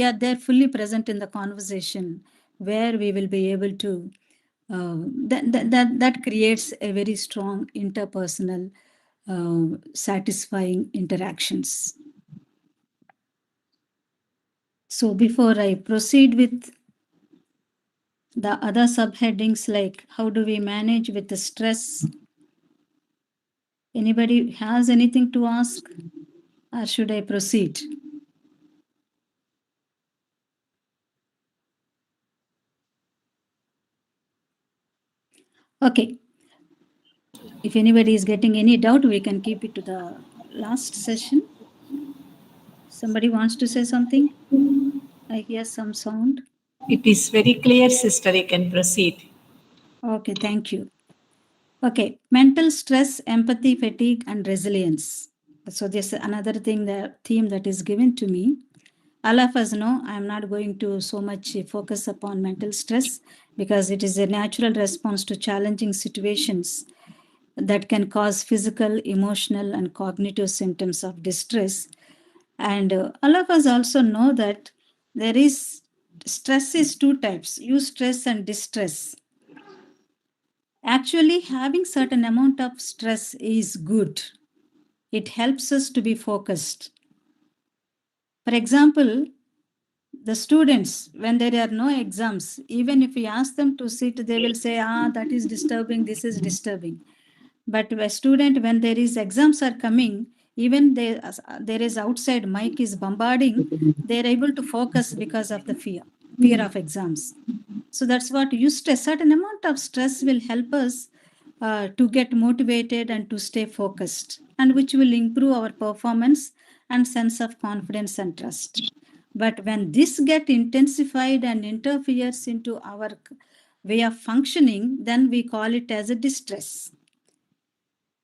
are there fully present in the conversation, where we will be able to that creates a very strong interpersonal satisfying interactions. So before I proceed with the other subheadings, like how do we manage with the stress, anybody has anything to ask, or should I proceed? Okay. If anybody is getting any doubt, we can keep it to the last session. Somebody wants to say something? I hear some sound. It is very clear, sister. You can proceed. Okay, thank you. Okay, mental stress, empathy, fatigue, and resilience. So this is another thing, the theme that is given to me. All of us know I'm not going to so much focus upon mental stress, because it is a natural response to challenging situations that can cause physical, emotional, and cognitive symptoms of distress. And all of us also know that there is stress is two types: eustress and distress. Actually, having certain amount of stress is good. It helps us to be focused. For example, the students, when there are no exams, even if we ask them to sit, they will say, that is disturbing, this is disturbing. But a student, when there is exams are coming, even there is outside mic is bombarding, they're able to focus because of the fear of exams. So that's what stress. Certain amount of stress will help us to get motivated and to stay focused, and which will improve our performance and sense of confidence and trust. But when this get intensified and interferes into our way of functioning, then we call it as a distress.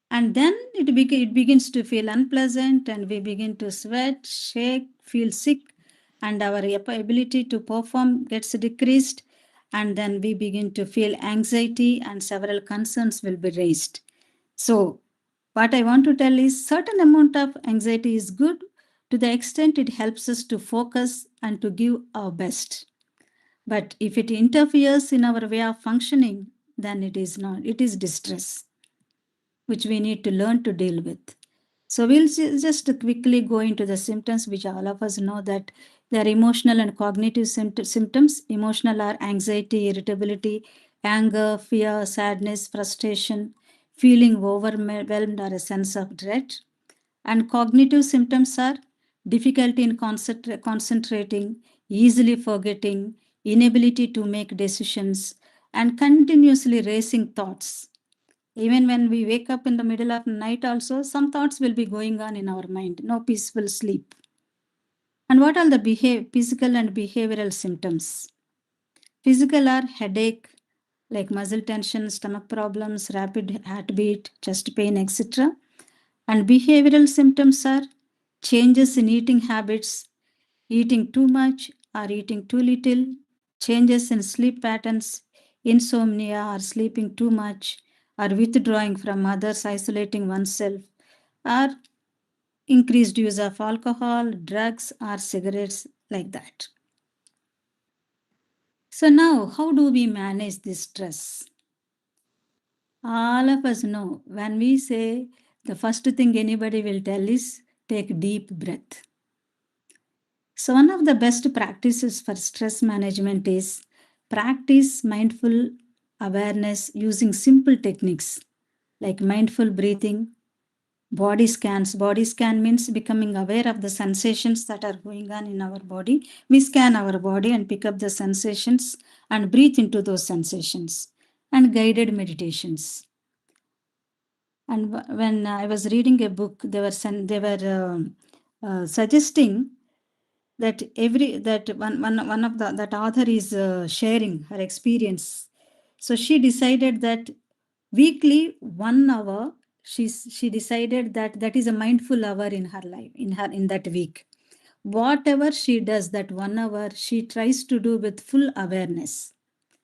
And then it begins to feel unpleasant, and we begin to sweat, shake, feel sick, and our ability to perform gets decreased. And then we begin to feel anxiety, and several concerns will be raised. So what I want to tell is, certain amount of anxiety is good to the extent it helps us to focus and to give our best. But if it interferes in our way of functioning, then it is not, it is distress, which we need to learn to deal with. So we'll just quickly go into the symptoms, which all of us know that they are emotional and cognitive symptoms. Emotional are anxiety, irritability, anger, fear, sadness, frustration, feeling overwhelmed, or a sense of dread. And cognitive symptoms are difficulty in concentrating, easily forgetting, inability to make decisions, and continuously racing thoughts. Even when we wake up in the middle of the night also, some thoughts will be going on in our mind, no peaceful sleep. And what are the physical and behavioral symptoms? Physical are headache, like muscle tension, stomach problems, rapid heartbeat, chest pain, etc. And behavioral symptoms are changes in eating habits, eating too much or eating too little, changes in sleep patterns, insomnia or sleeping too much, or withdrawing from others, isolating oneself, or increased use of alcohol, drugs, or cigarettes, like that. So now, how do we manage this stress? All of us know, when we say, the first thing anybody will tell is take deep breath. So one of the best practices for stress management is practice mindful awareness using simple techniques like mindful breathing, body scans. Body scan means becoming aware of the sensations that are going on in our body. We scan our body and pick up the sensations and breathe into those sensations, and guided meditations. And when I was reading a book, they were suggesting that one of that author is sharing her experience. So she decided that weekly 1 hour, she decided that that is a mindful hour in her life, in that week. Whatever she does, that 1 hour she tries to do with full awareness.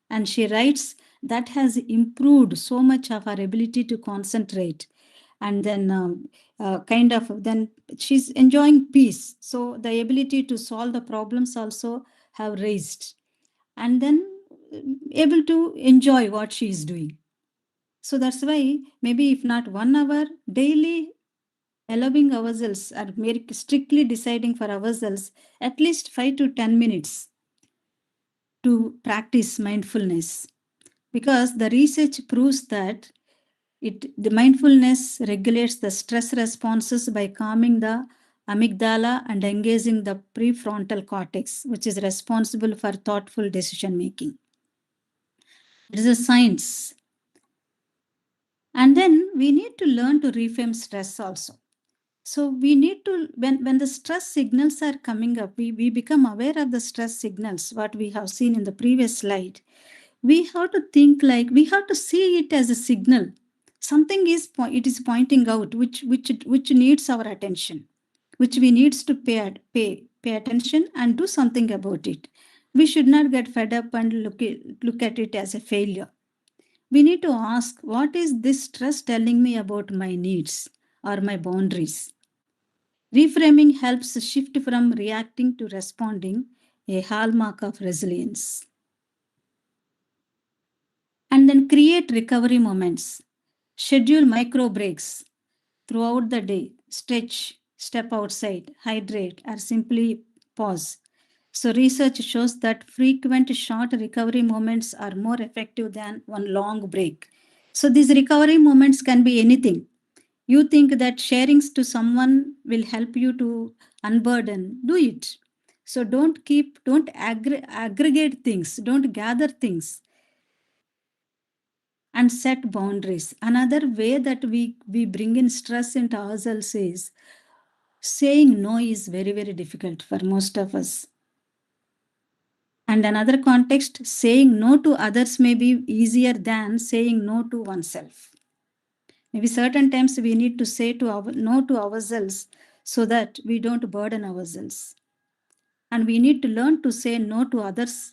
And she writes that has improved so much of her ability to concentrate. And then then she's enjoying peace. So the ability to solve the problems also have raised. And then able to enjoy what she is doing. So that's why maybe if not 1 hour daily, allowing ourselves or strictly deciding for ourselves at least 5 to 10 minutes to practice mindfulness. Because the research proves that the mindfulness regulates the stress responses by calming the amygdala and engaging the prefrontal cortex, which is responsible for thoughtful decision making. It is a science. And then we need to learn to reframe stress also. So we need to, when the stress signals are coming up, we become aware of the stress signals, what we have seen in the previous slide. We have to think like, we have to see it as a signal. Something is it is pointing out which needs our attention, which we needs to pay attention and do something about it. We should not get fed up and look at it as a failure. We need to ask, what is this stress telling me about my needs or my boundaries? Reframing helps shift from reacting to responding, a hallmark of resilience. And then create recovery moments. Schedule micro breaks throughout the day. Stretch, step outside, hydrate, or simply pause. So research shows that frequent short recovery moments are more effective than one long break. So these recovery moments can be anything. You think that sharing to someone will help you to unburden, do it. So don't aggregate things, don't gather things, and set boundaries. Another way that we bring in stress into ourselves is saying no is very, very difficult for most of us. And another context, saying no to others may be easier than saying no to oneself. Maybe certain times we need to say no to ourselves so that we don't burden ourselves. And we need to learn to say no to others,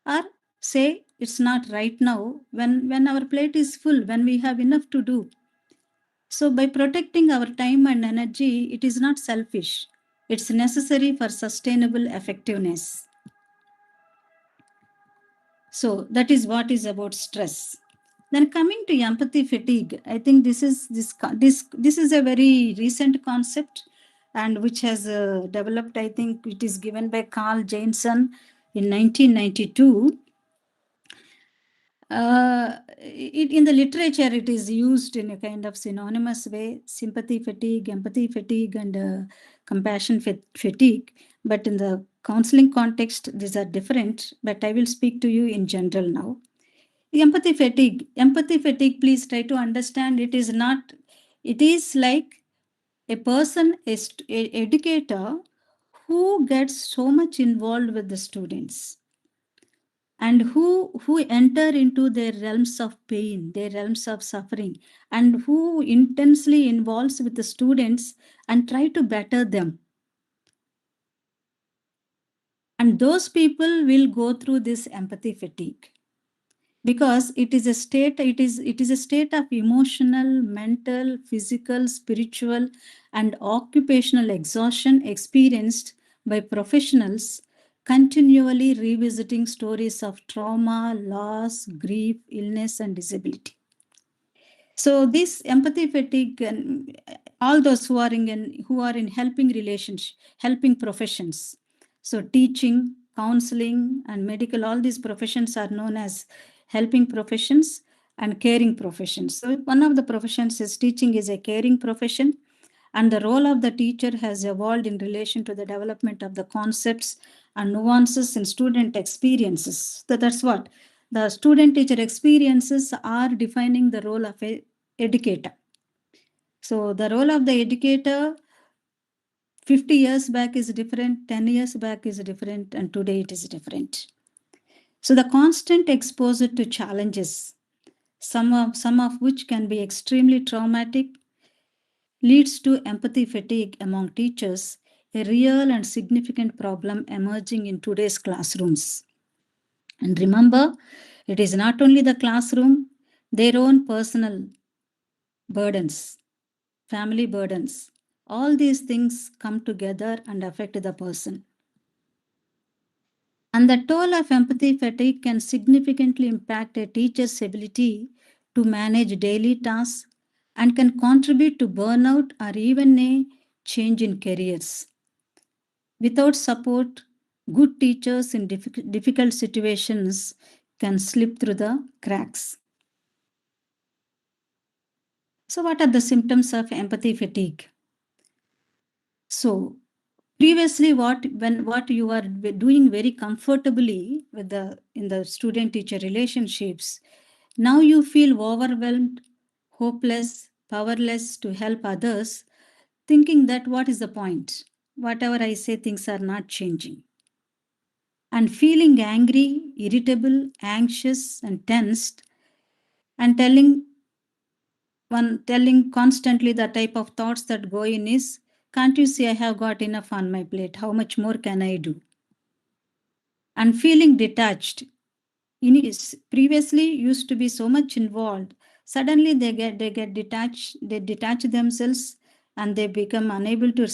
or say it's not right now when our plate is full, when we have enough to do. So by protecting our time and energy, it is not selfish. It's necessary for sustainable effectiveness. So that is what is about stress. Then coming to empathy fatigue, I think this is a very recent concept, and which has developed. I think it is given by Carl Jansen in 1992. In the literature, it is used in a kind of synonymous way: sympathy fatigue, empathy fatigue, and compassion fatigue. But in the counseling context, these are different. But I will speak to you in general now. Empathy fatigue, please try to understand, it is not, it is like a person, an educator who gets so much involved with the students, and who enter into their realms of pain, their realms of suffering, and who intensely involves with the students and try to better them. And those people will go through this empathy fatigue, because it is a state, it is a state of emotional, mental, physical, spiritual, and occupational exhaustion experienced by professionals continually revisiting stories of trauma, loss, grief, illness, and disability. So this empathy fatigue, and all those who are in helping relationship, helping professions, So teaching, counseling, and medical, all these professions are known as helping professions and caring professions. So one of the professions is teaching is a caring profession, and the role of the teacher has evolved in relation to the development of the concepts and nuances in student experiences. So that's what the student-teacher experiences are defining the role of a educator. So the role of the educator 50 years back is different, 10 years back is different, and today it is different. So the constant exposure to challenges, some of which can be extremely traumatic, leads to empathy fatigue among teachers, a real and significant problem emerging in today's classrooms. And remember, it is not only the classroom, their own personal burdens, family burdens, all these things come together and affect the person. And the toll of empathy fatigue can significantly impact a teacher's ability to manage daily tasks and can contribute to burnout or even a change in careers. Without support, good teachers in difficult situations can slip through the cracks. So, what are the symptoms of empathy fatigue? So, previously, what you are doing very comfortably with in the student-teacher relationships, now you feel overwhelmed, hopeless, powerless to help others, thinking that what is the point? Whatever I say, things are not changing. And feeling angry, irritable, anxious, and tensed, and telling constantly the type of thoughts that go in is, can't you see I have got enough on my plate? How much more can I do? And feeling detached. Previously used to be so much involved. Suddenly they get detached, they detach themselves, and they become unable to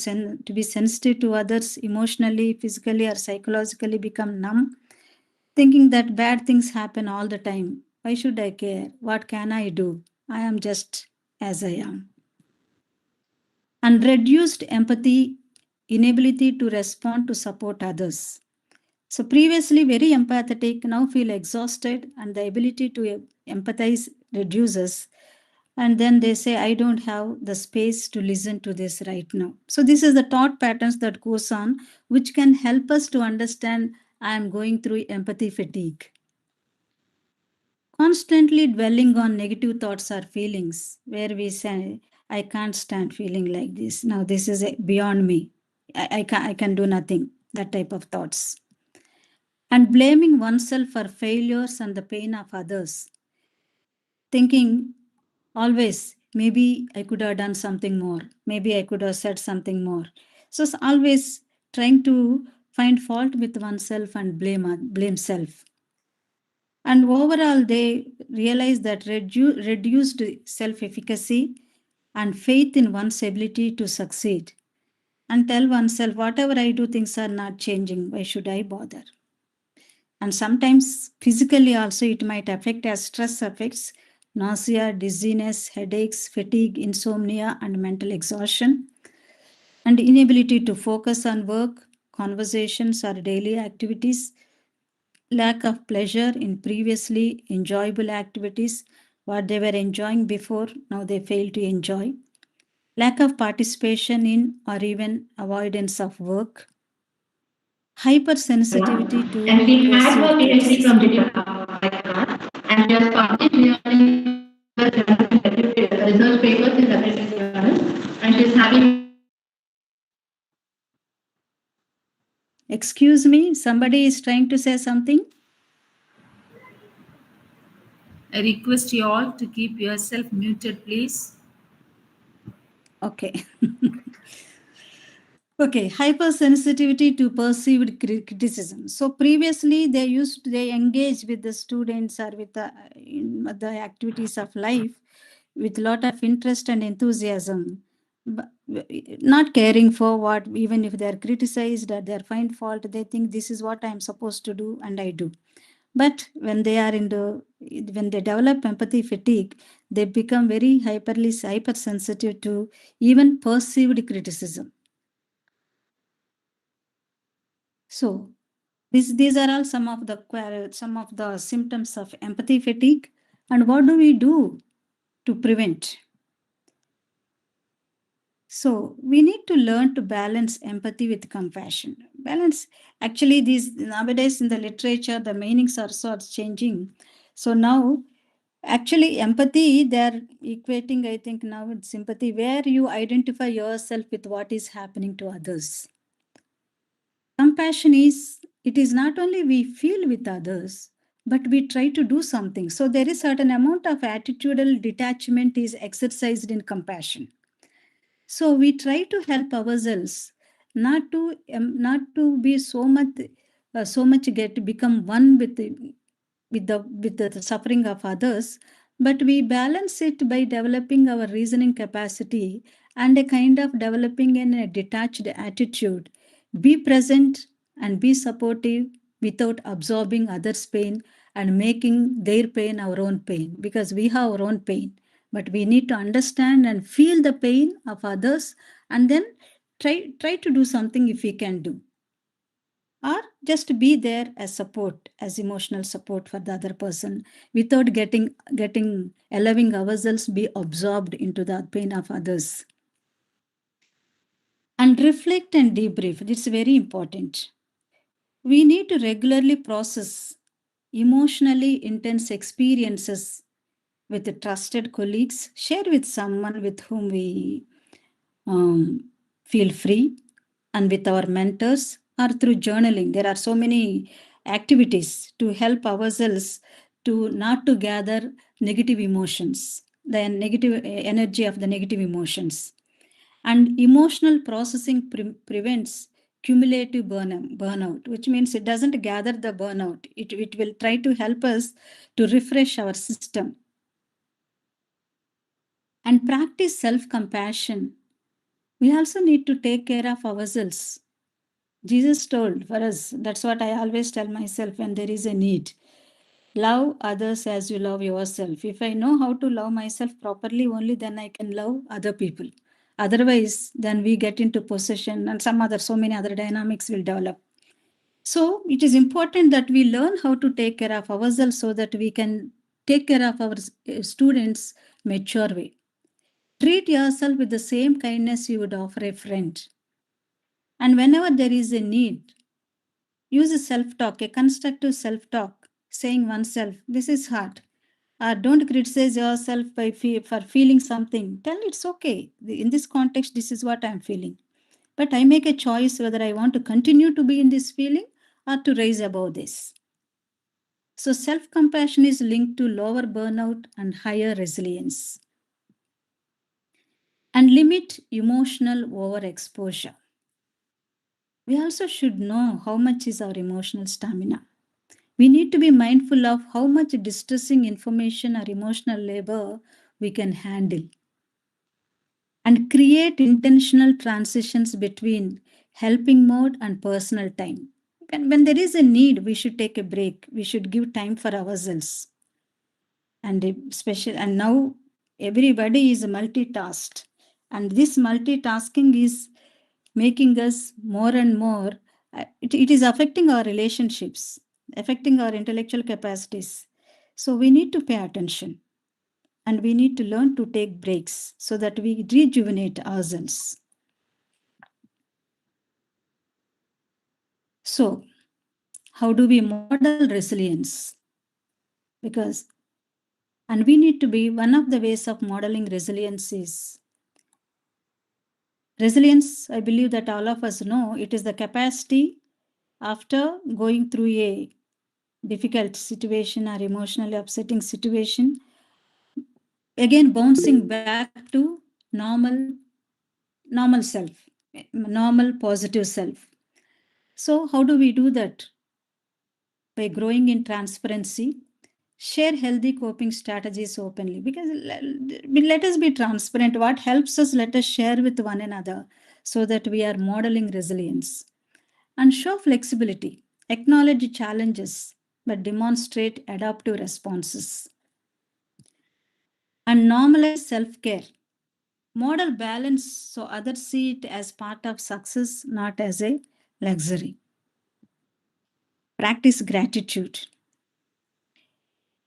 be sensitive to others emotionally, physically, or psychologically, become numb, thinking that bad things happen all the time. Why should I care? What can I do? I am just as I am. And reduced empathy, inability to respond to support others. So previously very empathetic, now feel exhausted, and the ability to empathize reduces. And then they say, I don't have the space to listen to this right now. So this is the thought patterns that goes on, which can help us to understand I am going through empathy fatigue. Constantly dwelling on negative thoughts or feelings, where we say, I can't stand feeling like this. Now this is beyond me. I can do nothing. That type of thoughts. And blaming oneself for failures and the pain of others. Thinking always, maybe I could have done something more. Maybe I could have said something more. So it's always trying to find fault with oneself and blame self. And overall, they realize that reduced self-efficacy and faith in one's ability to succeed. And tell oneself, whatever I do, things are not changing. Why should I bother? And sometimes physically also it might affect as stress affects nausea, dizziness, headaches, fatigue, insomnia, and mental exhaustion, and inability to focus on work, conversations, or daily activities, lack of pleasure in previously enjoyable activities, what they were enjoying before, now they fail to enjoy, lack of participation in or even avoidance of work, hypersensitivity to And she had her perceived PhD from criticism. Japan, and she has published nearly research papers in reputable journals, and she is having. Excuse me, somebody is trying to say something. I request you all to keep yourself muted, please. Okay. Okay, hypersensitivity to perceived criticism. So previously they engage with the students or with in the activities of life with a lot of interest and enthusiasm, but not caring for what, even if they are criticized or they are find fault, they think this is what I am supposed to do and I do. But when they are when they develop empathy fatigue, they become very hypersensitive to even perceived criticism. So these are all some of the symptoms of empathy fatigue. And what do we do to prevent? So we need to learn to balance empathy with compassion. Balance, actually, these nowadays in the literature, the meanings are sort of changing. So now, actually, empathy, they're equating, I think, now with sympathy, where you identify yourself with what is happening to others. Compassion is, it is not only we feel with others, but we try to do something. So there is certain amount of attitudinal detachment is exercised in compassion. So we try to help ourselves not to be so much get become one with the suffering of others, but we balance it by developing our reasoning capacity and a kind of developing a detached attitude. Be present and be supportive without absorbing others' pain and making their pain our own pain, because we have our own pain. But we need to understand and feel the pain of others, and then try to do something if we can do, or just be there as support, as emotional support for the other person, without getting allowing ourselves be absorbed into the pain of others. And reflect and debrief, it's very important. We need to regularly process emotionally intense experiences with the trusted colleagues, share with someone with whom we feel free, and with our mentors, or through journaling. There are so many activities to help ourselves to not to gather negative emotions, the negative energy of the negative emotions. And emotional processing prevents cumulative burnout, which means it doesn't gather the burnout. It will try to help us to refresh our system. And practice self-compassion. We also need to take care of ourselves. Jesus told for us, that's what I always tell myself when there is a need. Love others as you love yourself. If I know how to love myself properly, only then I can love other people. Otherwise, then we get into possession and so many other dynamics will develop. So it is important that we learn how to take care of ourselves so that we can take care of our students mature way. Treat yourself with the same kindness you would offer a friend. And whenever there is a need, use a self-talk, a constructive self-talk, saying oneself, this is hard. Or don't criticize yourself for feeling something. Tell it's okay. In this context, this is what I'm feeling. But I make a choice whether I want to continue to be in this feeling or to rise above this. So self-compassion is linked to lower burnout and higher resilience. And limit emotional overexposure. We also should know how much is our emotional stamina. We need to be mindful of how much distressing information or emotional labor we can handle, and create intentional transitions between helping mode and personal time. When there is a need, we should take a break. We should give time for ourselves. And now everybody is multitasked, and this multitasking is making us more and more, it is affecting our relationships, affecting our intellectual capacities. So we need to pay attention, and we need to learn to take breaks so that we rejuvenate ourselves. So how do we model resilience? And we need to be, one of the ways of modeling resilience is resilience. I believe that all of us know it is the capacity after going through a difficult situation or emotionally upsetting situation, again bouncing back to normal self, normal positive self. So how do we do that? By growing in transparency, share healthy coping strategies openly, because let us be transparent. What helps us, let us share with one another so that we are modeling resilience. And show flexibility, acknowledge challenges, but demonstrate adaptive responses. And normalize self-care. Model balance so others see it as part of success, not as a luxury. practice gratitude.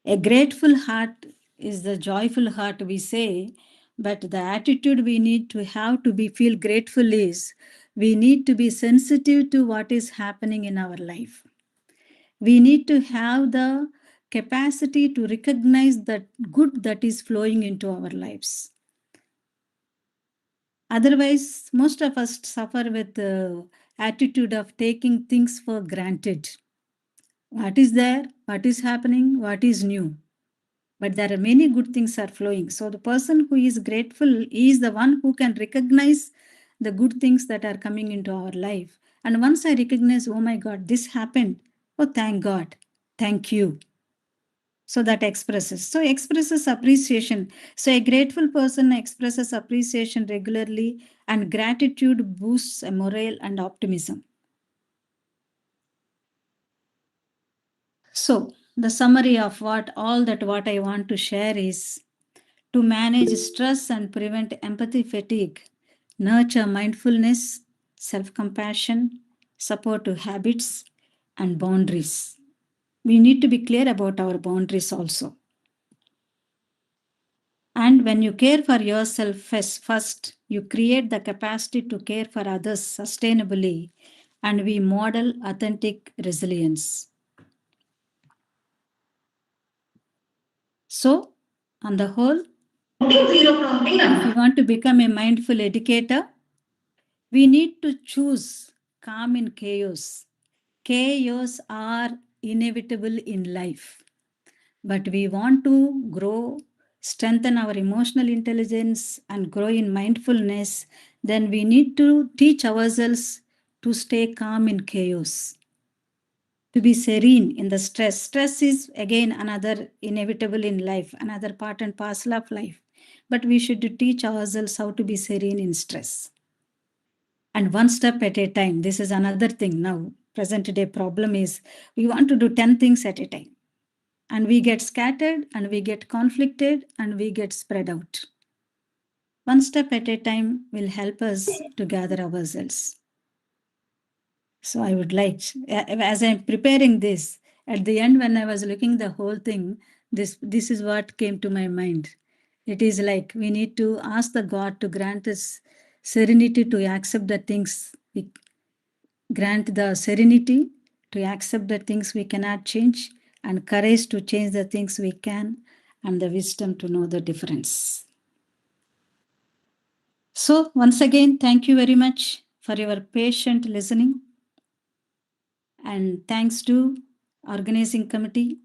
A grateful heart is the joyful heart, we say, but the attitude we need to have to be feel grateful is we need to be sensitive to what is happening in our life. We need to have the capacity to recognize the good that is flowing into our lives. Otherwise, most of us suffer with the attitude of taking things for granted. What is there? What is happening? What is new? But there are many good things are flowing. So the person who is grateful is the one who can recognize the good things that are coming into our life. And once I recognize, oh my God, this happened. Oh, thank God. Thank you. So that expresses appreciation. So a grateful person expresses appreciation regularly, and gratitude boosts morale and optimism. So the summary of what I want to share is to manage stress and prevent empathy fatigue, nurture mindfulness, self-compassion, supportive habits, and boundaries. We need to be clear about our boundaries also. And when you care for yourself first, you create the capacity to care for others sustainably, and we model authentic resilience. So, on the whole, if we want to become a mindful educator, we need to choose calm in chaos. Chaos are inevitable in life, but we want to grow, strengthen our emotional intelligence, and grow in mindfulness. Then we need to teach ourselves to stay calm in chaos, to be serene in the stress. Stress is again another inevitable in life, another part and parcel of life. But we should teach ourselves how to be serene in stress. And one step at a time. This is another thing now. Present day problem is we want to do 10 things at a time. And we get scattered, and we get conflicted, and we get spread out. One step at a time will help us to gather ourselves. So I would like, as I'm preparing this, at the end when I was looking the whole thing, this is what came to my mind. It is like we need to ask the God to grant us serenity to accept the things, grant the serenity to accept the things we cannot change, and courage to change the things we can, and the wisdom to know the difference. So once again, thank you very much for your patient listening. And thanks to organizing committee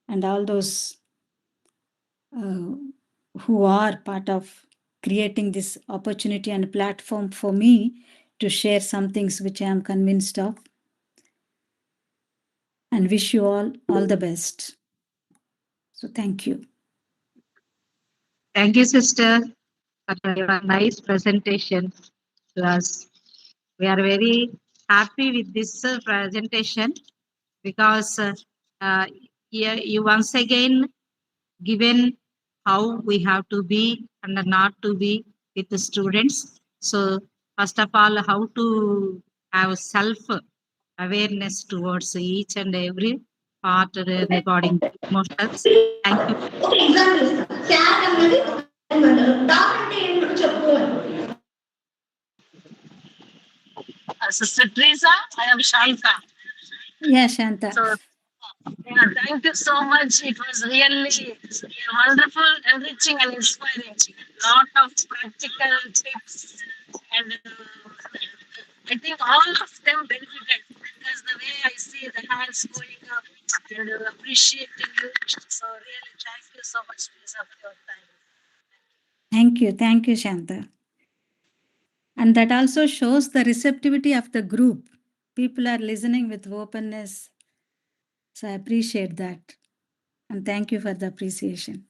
and all those who are part of creating this opportunity and platform for me to share some things which I am convinced of. And wish you all the best. So thank you. Thank you, sister, for your nice presentation to us. We are very happy with this presentation because here you once again given how we have to be and not to be with the students. So first of all, how to have self awareness towards each and every part regarding emotions. Thank you. Sister Teresa, I am Shanta. Yeah, Shanta. So, yeah, thank you so much. It was really wonderful, enriching, and inspiring. Lot of practical tips, and I think all of them benefited because the way I see the hands going up and appreciating you. So, really, thank you so much, Teresa, for your time. Thank you, Shanta. And that also shows the receptivity of the group. People are listening with openness. So I appreciate that. And thank you for the appreciation.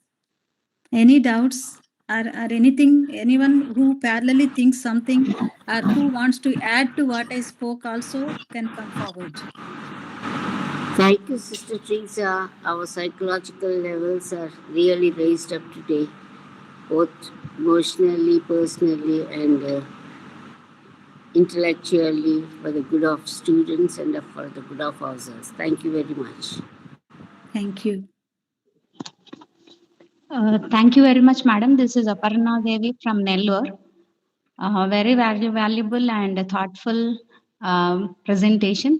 Any doubts or anything, anyone who parallelly thinks something or who wants to add to what I spoke also can come forward. Thank you, Sister Teresa. Our psychological levels are really raised up today, both emotionally, personally, and intellectually for the good of students and for the good of ourselves. Thank you very much. Thank you. Thank you very much, madam. This is Aparna Devi from Nellore. Very valuable and thoughtful presentation.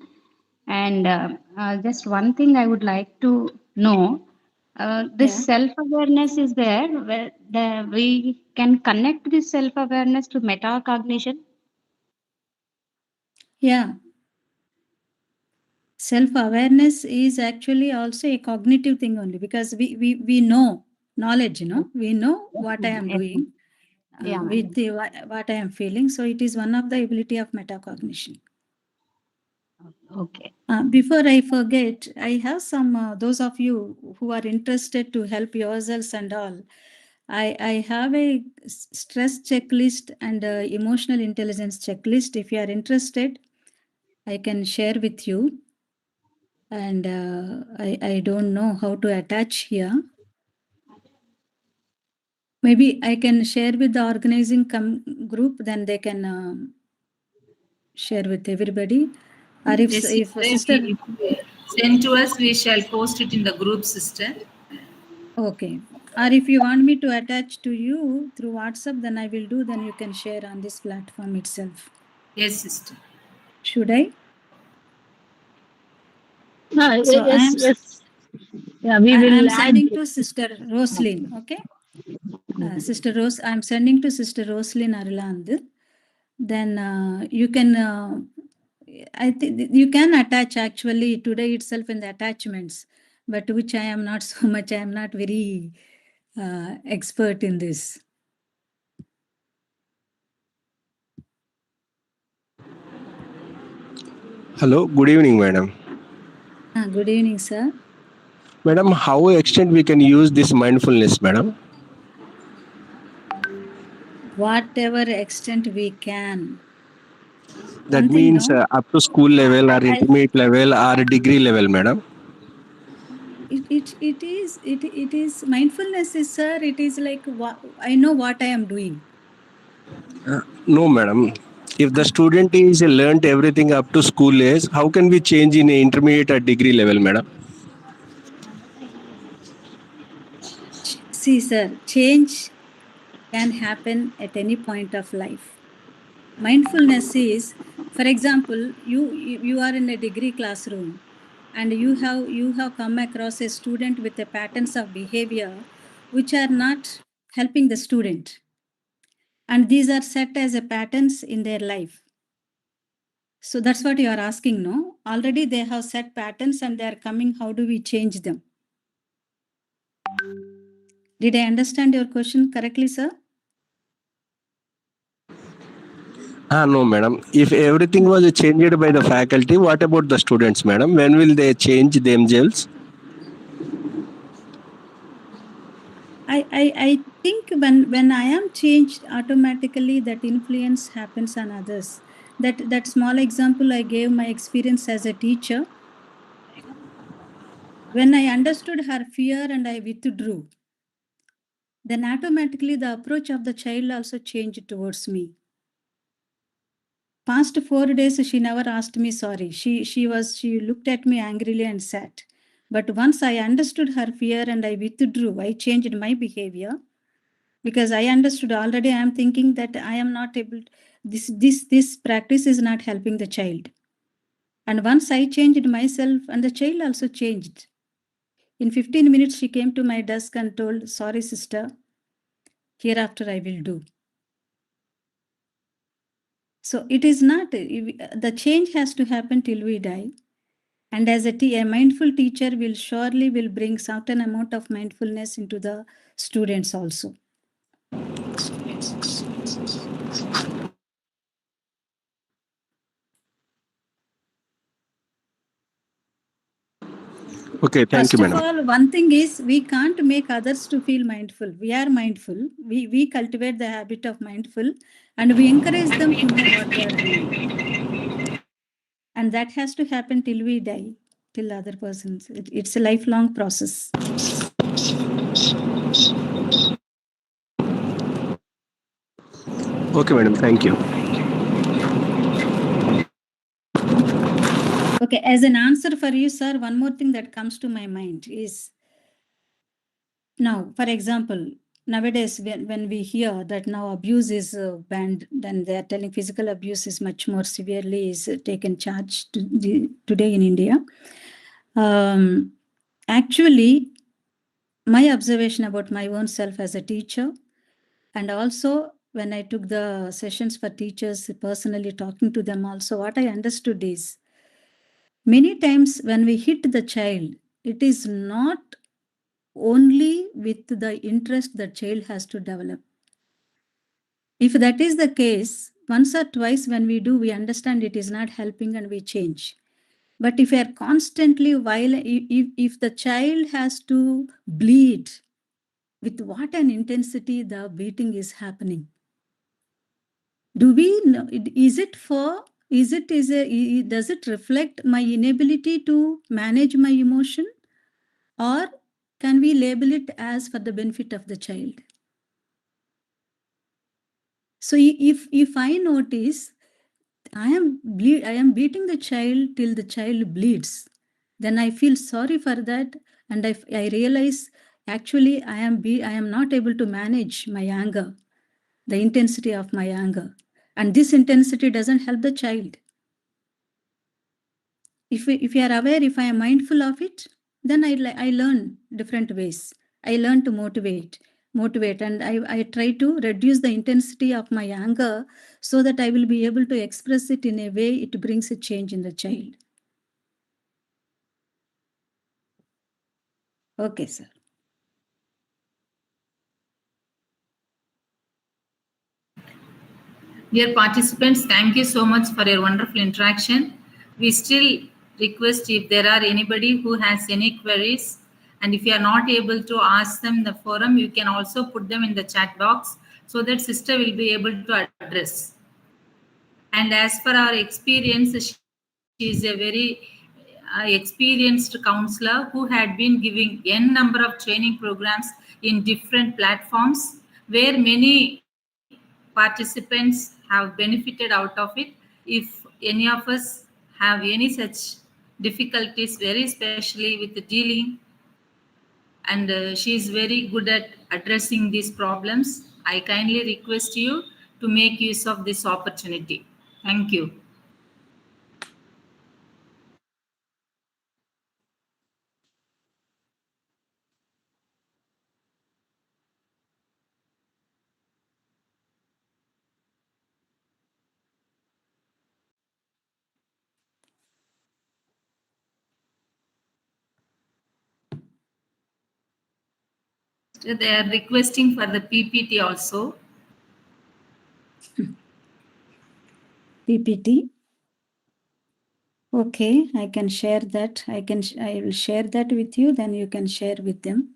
And just one thing I would like to know, this Yeah. self-awareness is there, where we can connect this self-awareness to metacognition. Yeah. Self-awareness is actually also a cognitive thing only, because we know knowledge, we know what I am Yes, doing yeah, with the, what I am feeling. So it is one of the ability of metacognition. okay. Before I forget, I have some, those of you who are interested to help yourselves and all, I have a stress checklist and a emotional intelligence checklist. If you are interested, I can share with you. And I don't know how to attach here. Maybe I can share with the organizing group, then they can share with everybody. Or if sister, Send to us, we shall post it in the group, sister. okay. Or if you want me to attach to you through WhatsApp, then I will do. Then you can share on this platform itself. Yes, sister. Should I? So Yes. Yeah, we I will am add. sending to Sister Roslyn. Okay. Sister Rose, I'm sending to Sister Roslyn Arland. Then you can, I think you can attach actually today itself in the attachments, but which I am not so much, I am not very expert in this. Hello, good evening, madam. Good evening, sir. Madam, how extent we can use this mindfulness, madam? Whatever extent we can. That One thing, means no? up to school level or I intermediate level or degree level, madam. it is mindfulness is, sir, it is like I know what I am doing. No, madam. If the student is learnt everything up to school age, how can we change in a intermediate or degree level, madam? See, sir, change can happen at any point of life. Mindfulness is, for example, you are in a degree classroom and you have come across a student with a patterns of behavior which are not helping the student, and these are set as a patterns in their life. So that's what you are asking, no? Already they have set patterns and they are coming. How do we change them? Did I understand your question correctly, sir? No, madam. If everything was changed by the faculty, what about the students, madam? When will they change themselves? I think when I am changed, automatically that influence happens on others. That small example I gave, my experience as a teacher, when I understood her fear and I withdrew, then automatically the approach of the child also changed towards me. Past 4 days, she never asked me sorry. She looked at me angrily and sat. But once I understood her fear and I withdrew, I changed my behavior. Because I understood already, I am thinking that I am not able, this practice is not helping the child. And once I changed myself, and the child also changed. In 15 minutes, she came to my desk and told, sorry, sister, hereafter I will do. So it is not, the change has to happen till we die. And as a mindful teacher will surely will bring certain amount of mindfulness into the students also. Okay, thank First you, of madam. all, one thing is we can't make others to feel mindful. We are mindful. We cultivate the habit of mindful and we encourage them to know what they are doing. And that has to happen till we die, till other persons. It's a lifelong process. Okay, madam. Thank you. Okay, as an answer for you, sir, one more thing that comes to my mind is, now, for example, nowadays when we hear that now abuse is banned, then they are telling physical abuse is much more severely is taken charge today in India. Actually, my observation about my own self as a teacher, and also when I took the sessions for teachers, personally talking to them also, what I understood is, many times when we hit the child, it is not only with the interest the child has to develop. If that is the case, once or twice when we do, we understand it is not helping and we change. But if we are constantly if the child has to bleed, with what an intensity the beating is happening. Do we know, is it for, does it reflect my inability to manage my emotion? Or can we label it as for the benefit of the child? So if I notice I am beating the child till the child bleeds, then I feel sorry for that, and I realize actually I am not able to manage my anger, the intensity of my anger, and this intensity doesn't help the child. If you are aware, if I am mindful of it, then I learn different ways. I learn to motivate, and I try to reduce the intensity of my anger so that I will be able to express it in a way it brings a change in the child. Okay, sir. Dear participants, thank you so much for your wonderful interaction. We still request if there are anybody who has any queries, and if you are not able to ask them in the forum, you can also put them in the chat box so that sister will be able to address. And as for our experience, she is a very experienced counselor who had been giving n number of training programs in different platforms where many participants have benefited out of it. If any of us have any such difficulties, very especially with dealing, and she is very good at addressing these problems, I kindly request you to make use of this opportunity. Thank you. They are requesting for the PPT also. PPT. Okay, I can share that. I will share that with you, then you can share with them.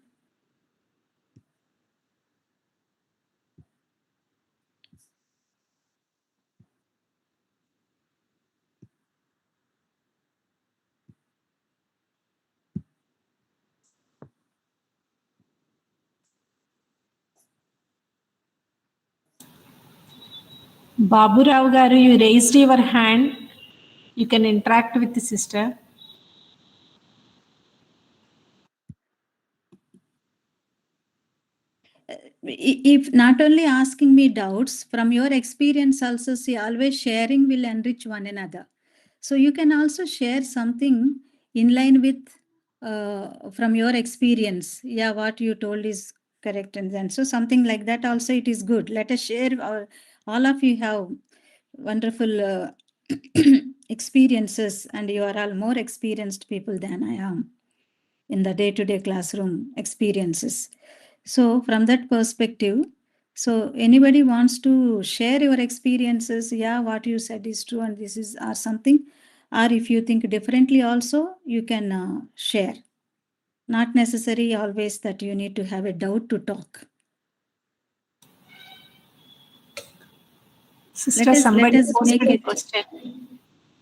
Babu Rao garu, you raised your hand. You can interact with the sister. If not only asking me doubts, from your experience also, see, always sharing will enrich one another. So you can also share something in line with from your experience. Yeah, what you told is correct, and then so something like that also it is good. Let us share. All of you have wonderful experiences, and you are all more experienced people than I am in the day-to-day classroom experiences. So from that perspective, so anybody wants to share your experiences, yeah, what you said is true and this is or something, or if you think differently also, you can share. Not necessary always that you need to have a doubt to talk. Sister, somebody posted a question.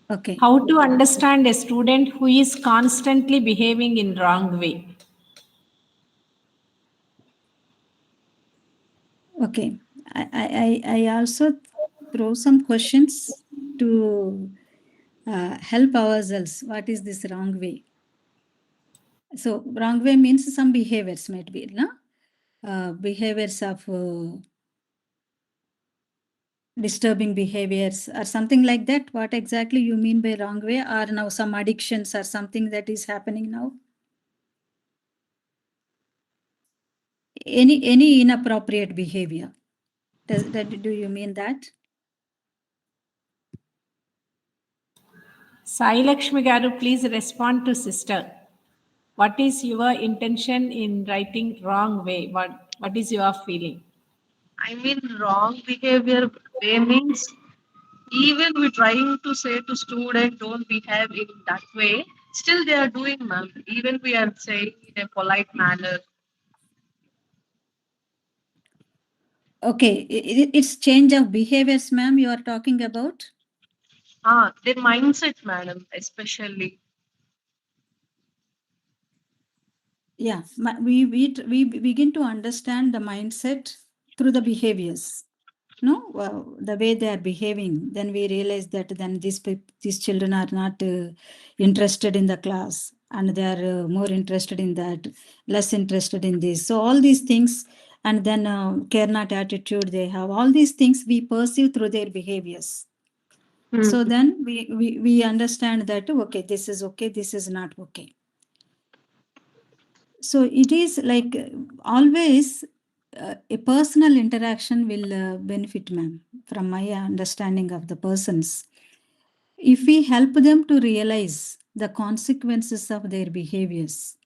Okay. How to understand a student who is constantly behaving in wrong way? Okay. I also throw some questions to help ourselves. What is this wrong way? So wrong way means some behaviors might be, no? Behaviors of disturbing behaviors or something like that. What exactly you mean by wrong way? Or now some addictions or something that is happening now? Any inappropriate behavior. Do you mean that? Sai Lakshmi Garu, please respond to sister. What is your intention in writing wrong way? What is your feeling? I mean, wrong behavior way means even we trying to say to student don't behave in that way, still they are doing, ma'am. Even we are saying in a polite manner. Okay, it's change of behaviors, ma'am, you are talking about? Their mindset, madam, especially. Yeah, we begin to understand the mindset through the behaviors. No, well, the way they are behaving, then we realize that then these children are not interested in the class, and they are more interested in that, less interested in this. So all these things, and then care not attitude they have, all these things we perceive through their behaviors. So then we understand that, okay, this is not okay. So it is like always a personal interaction will benefit, ma'am, from my understanding of the persons. If we help them to realize the consequences of their behaviors.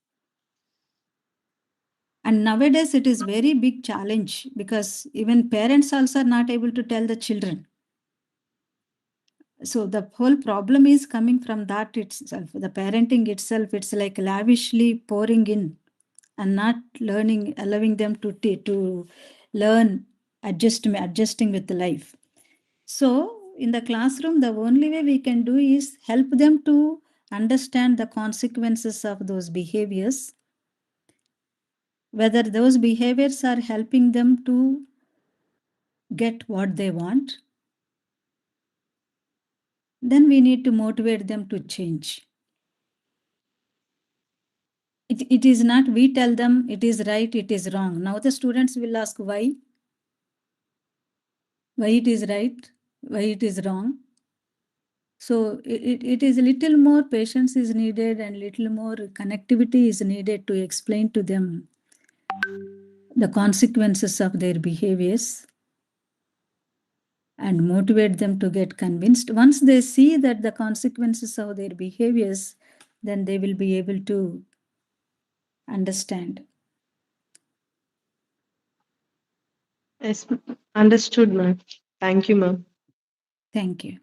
And nowadays it is very big challenge because even parents also are not able to tell the children. So the whole problem is coming from that itself. The parenting itself, it's like lavishly pouring in and not learning, allowing them to learn adjusting with the life. So in the classroom, the only way we can do is help them to understand the consequences of those behaviors, whether those behaviors are helping them to get what they want. Then we need to motivate them to change. It is not we tell them it is right, it is wrong. Now the students will ask why it is right, why it is wrong. So it is a little more patience is needed and little more connectivity is needed to explain to them the consequences of their behaviors and motivate them to get convinced. Once they see that the consequences of their behaviors, then they will be able to understand. Yes, understood, ma'am. Thank you, ma'am. Thank you.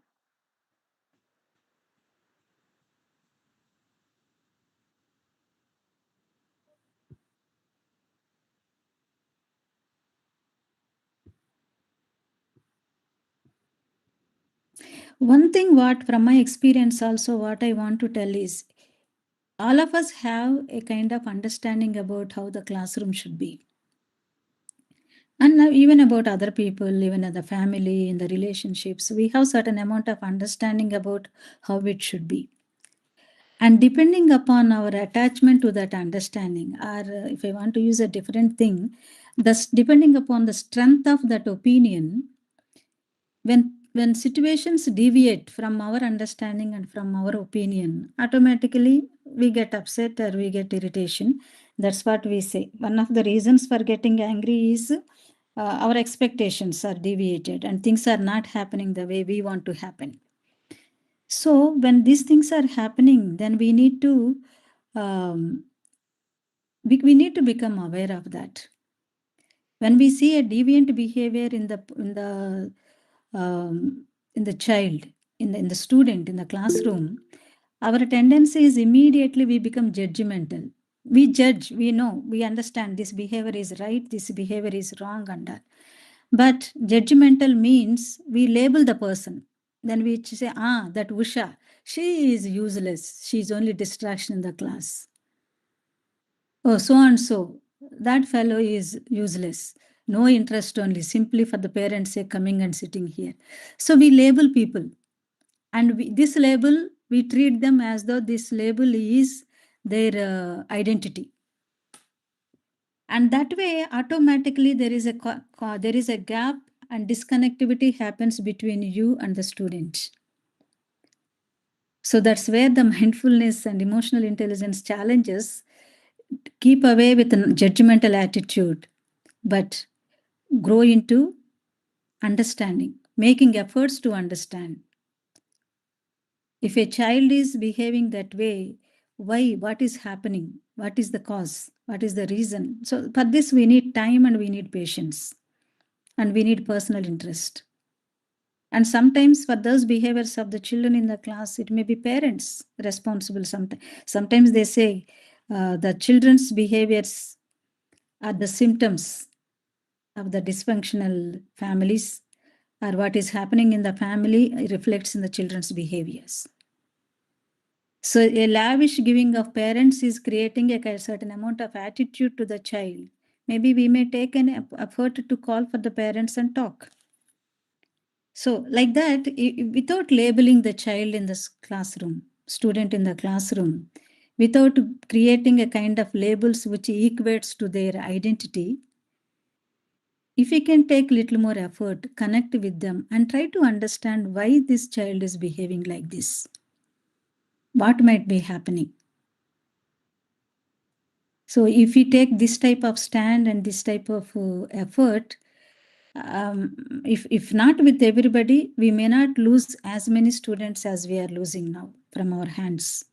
One thing what from my experience also what I want to tell is all of us have a kind of understanding about how the classroom should be. And now even about other people, even in the family, in the relationships, we have certain amount of understanding about how it should be. And depending upon our attachment to that understanding, or if I want to use a different thing, thus depending upon the strength of that opinion, when situations deviate from our understanding and from our opinion, automatically we get upset or we get irritation. That's what we say. One of the reasons for getting angry is our expectations are deviated and things are not happening the way we want to happen. So when these things are happening, then we need to we need to become aware of that. When we see a deviant behavior in the child, in the student, in the classroom, our tendency is immediately we become judgmental. We judge, we know, we understand this behavior is right, this behavior is wrong, and that. But judgmental means we label the person. Then we say, that Usha, she is useless. She is only distraction in the class. Oh, so and so, that fellow is useless. No interest only, simply for the parents' sake coming and sitting here. So we label people. And this label, we treat them as though this label is their identity. And that way, automatically, there is a gap and disconnectivity happens between you and the student. So that's where the mindfulness and emotional intelligence challenges keep away with a judgmental attitude, but grow into understanding, making efforts to understand. If a child is behaving that way, why? What is happening? What is the cause? What is the reason? So for this, we need time and we need patience and we need personal interest. And sometimes for those behaviors of the children in the class, it may be parents responsible. Sometimes they say the children's behaviors are the symptoms of the dysfunctional families, or what is happening in the family reflects in the children's behaviors. So a lavish giving of parents is creating a certain amount of attitude to the child. Maybe we may take an effort to call for the parents and talk. So like that, without labeling the child in the classroom, student in the classroom, without creating a kind of labels which equates to their identity, if we can take little more effort, connect with them and try to understand why this child is behaving like this, what might be happening. So if we take this type of stand and this type of effort, if not with everybody, we may not lose as many students as we are losing now from our hands.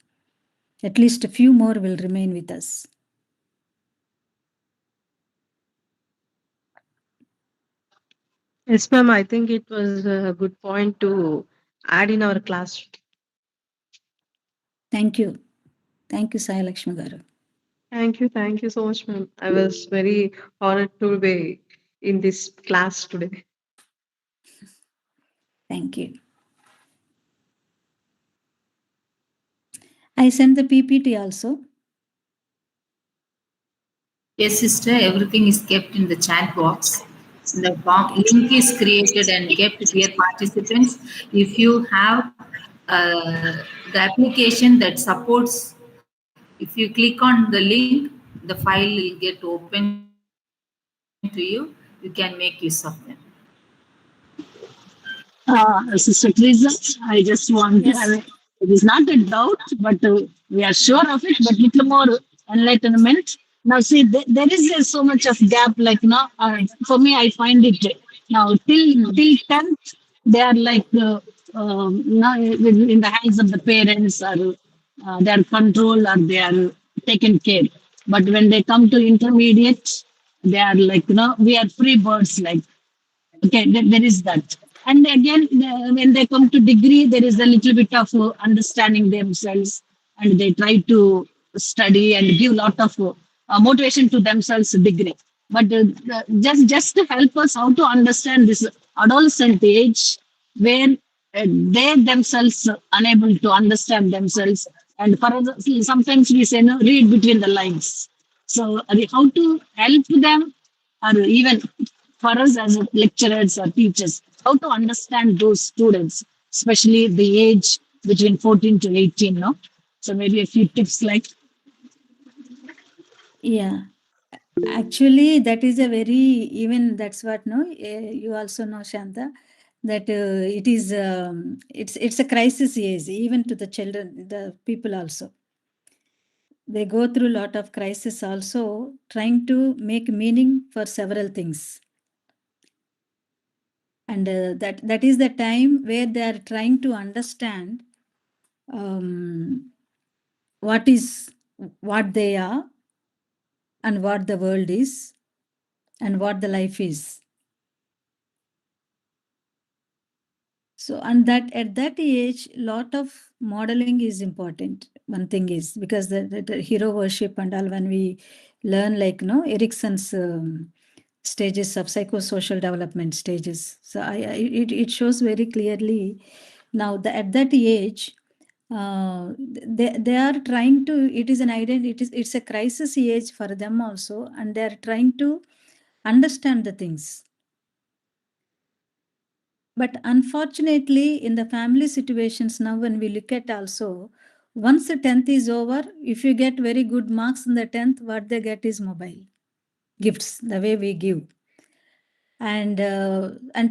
At least a few more will remain with us. Yes, ma'am. I think it was a good point to add in our class. Thank you. Thank you, Sai Lakshmi Garu. Thank you. Thank you so much, ma'am. I was very honored to be in this class today. Thank you. I sent the PPT also. Yes, sister, everything is kept in the chat box. The link is created and kept, dear participants. If you have the application that supports, if you click on the link, the file will get open to you. You can make use of them. Sister Teresa, I just want to have Yes. it is not a doubt, but we are sure of it, but little more enlightenment. Now, see, there is so much of gap, like, for me, I find it now till 10th, they are like, now in the hands of the parents, or they are controlled or they are taken care. But when they come to intermediate, they are like, we are free birds, like, okay, there is that. And again, when they come to degree, there is a little bit of understanding themselves, and they try to study and give lot of motivation to themselves degree. But just to help us how to understand this adolescent age, where they themselves unable to understand themselves, and for us, sometimes we say, no, read between the lines. So how to help them, or even for us as lecturers or teachers, how to understand those students, especially the age between 14 to 18, no? So maybe a few tips like. Yeah. Actually, that is a very, even that's what, no, you also know, Shanta, that it's a crisis age, even to the children, the people also. They go through a lot of crisis also, trying to make meaning for several things. And that is the time where they are trying to understand what they are and what the world is and what the life is. So, and that at that age, lot of modeling is important. One thing is because the hero worship and all, when we learn, like, Erickson's stages of psychosocial development stages. So it shows very clearly now that at that age, they are trying to, it is an identity, it's a crisis age for them also, and they are trying to understand the things. But unfortunately, in the family situations now, when we look at also, once the 10th is over, if you get very good marks in the 10th, what they get is mobile gifts, the way we give. And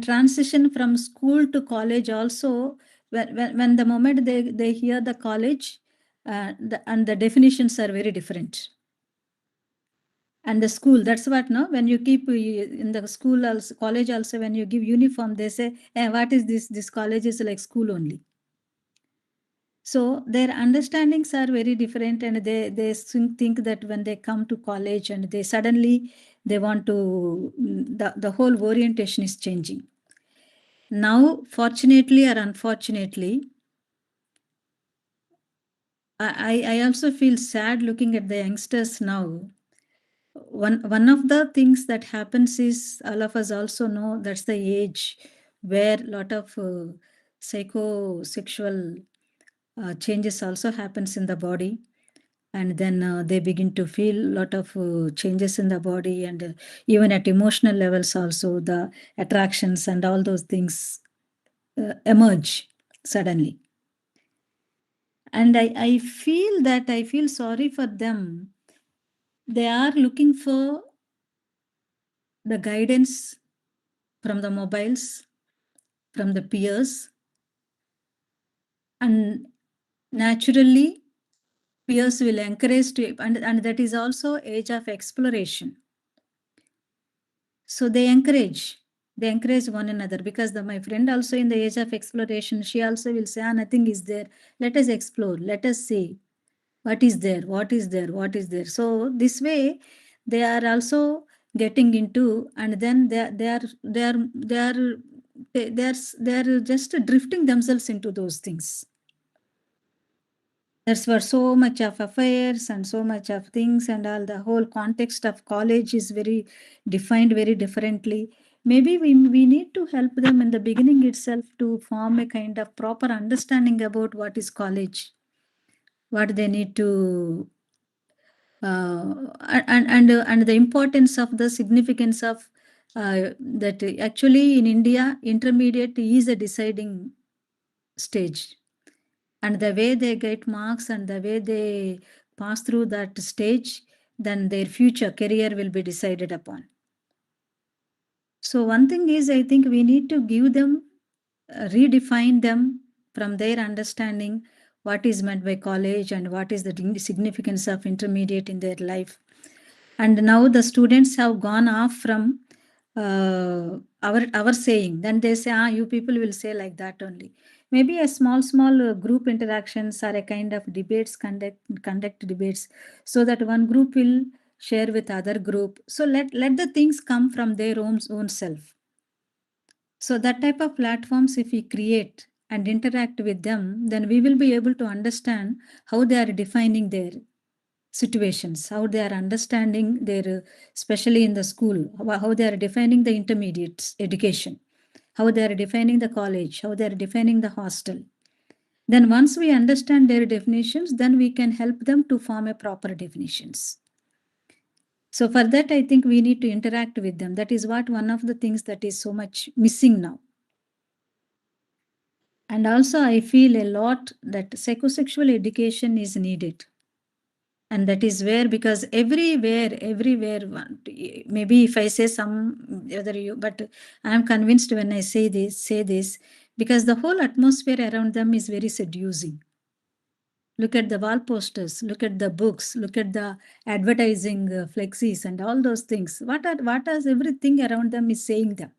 transition from school to college also, when the moment they hear the college, and the definitions are very different. And the school, that's what, no, when you keep in the school also, college also, when you give uniform, they say, what is this college is like school only. So their understandings are very different, and they think that when they come to college and they suddenly they want to, the whole orientation is changing. Now, fortunately or unfortunately, I also feel sad looking at the youngsters now. One of the things that happens is, all of us also know, that's the age where a lot of psychosexual changes also happens in the body. And then they begin to feel a lot of changes in the body, and even at emotional levels also, the attractions and all those things emerge suddenly. And I feel sorry for them. They are looking for the guidance from the mobiles, from the peers, and naturally peers will encourage to, and that is also age of exploration. So they encourage one another, because my friend also in the age of exploration, she also will say, nothing is there, let us explore, let us see what is there, what is there, what is there. So this way they are also getting into, and then they're just drifting themselves into those things. There's for so much of affairs and so much of things, and all the whole context of college is very defined very differently. Maybe we need to help them in the beginning itself to form a kind of proper understanding about what is college, what they need to, and the importance of the significance of that. Actually, in India, intermediate is a deciding stage. And the way they get marks and the way they pass through that stage, then their future career will be decided upon. So one thing is, I think we need to give them, redefine them from their understanding what is meant by college and what is the significance of intermediate in their life. And now the students have gone off from our saying. Then they say, you people will say like that only. Maybe a small group interactions or a kind of debates, conduct debates, so that one group will share with other group. So let the things come from their own self. So that type of platforms, if we create and interact with them, then we will be able to understand how they are defining their situations, how they are understanding their, especially in the school, how they are defining the intermediate education, how they are defining the college, how they are defining the hostel. Then once we understand their definitions, then we can help them to form a proper definitions. So for that, I think we need to interact with them. That is what one of the things that is so much missing now. And also I feel a lot that psychosexual education is needed. And that is where, because everywhere, maybe if I say some other you, but I am convinced when I say this, because the whole atmosphere around them is very seducing. Look at the wall posters, look at the books, look at the advertising flexes and all those things. What is everything around them is saying them.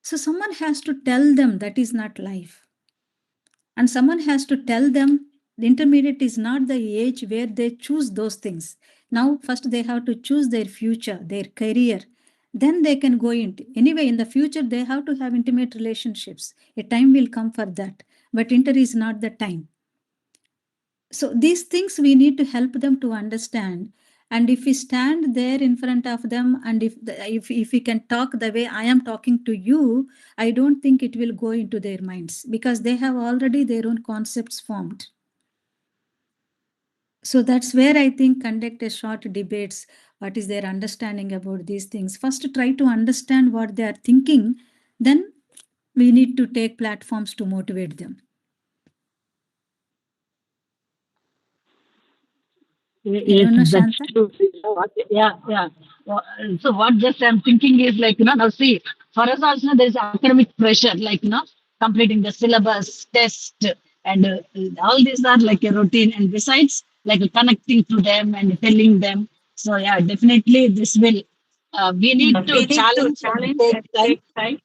So someone has to tell them that is not life. And someone has to tell them the intermediate is not the age where they choose those things. Now, first they have to choose their future, their career. Then they can go into. Anyway, in the future, they have to have intimate relationships. A time will come for that. But inter is not the time. So these things we need to help them to understand. And if we stand there in front of them, and if we can talk the way I am talking to you, I don't think it will go into their minds, because they have already their own concepts formed. So that's where I think conduct a short debates. What is their understanding about these things? First, try to understand what they are thinking. Then we need to take platforms to motivate them. I don't know, That's Shanta. true. Yeah, yeah. So what just I'm thinking is like, now see, for us also there is academic pressure, like, completing the syllabus, test, and all these are like a routine. And besides, like connecting to them and telling them. So yeah, definitely this will, we need to We need to challenge and challenge take and time take time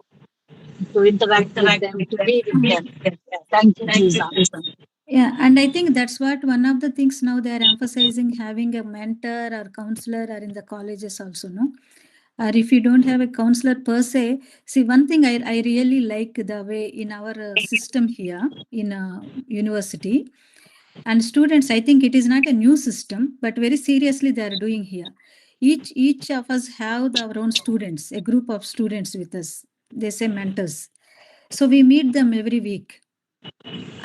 to to interact with interact them, with to them, be to with be them. with them. Thank you, Thank you, Teresa. Susan. Yeah, and I think that's what one of the things now they are emphasizing, having a mentor or counselor or in the colleges also, no? Or if you don't have a counselor per se, see, one thing I really like the way in our system here in university and students, I think it is not a new system, but very seriously they are doing here. Each of us have our own students, a group of students with us. They say mentors. So we meet them every week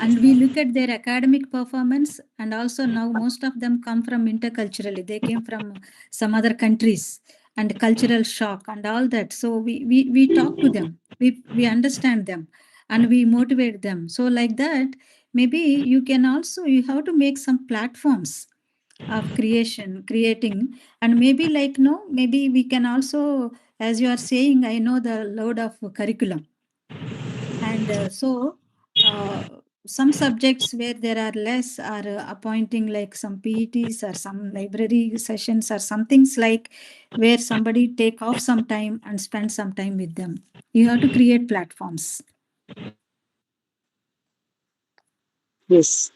and we look at their academic performance, and also now most of them come from interculturally, they came from some other countries and cultural shock and all that. So we talk to them, we understand them, and we motivate them. So like that, maybe you can also, you have to make some platforms of creating, and maybe like, no, maybe we can also, as you are saying, I know the load of curriculum, and some subjects where there are less are appointing like some PETs or some library sessions or some things like where somebody take off some time and spend some time with them. You have to create platforms. Yes.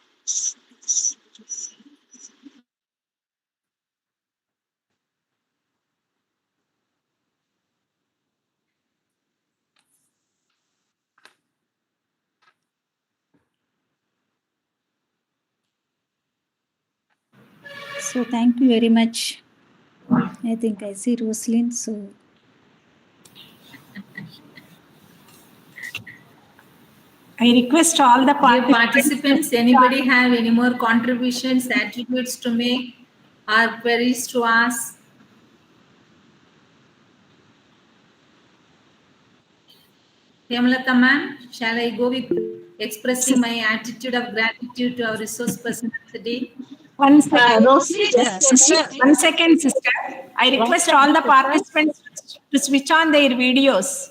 So thank you very much. I think I see Roslyn. So I request all the Dear participants. participants, anybody have any more contributions, attributes to make, or queries to ask? Yamalata ma'am, shall I go with expressing my attitude of gratitude to our resource person of the day? One second. Rosalie, just Sister, speak. 1 second, sister. I request all the participants to switch on their videos.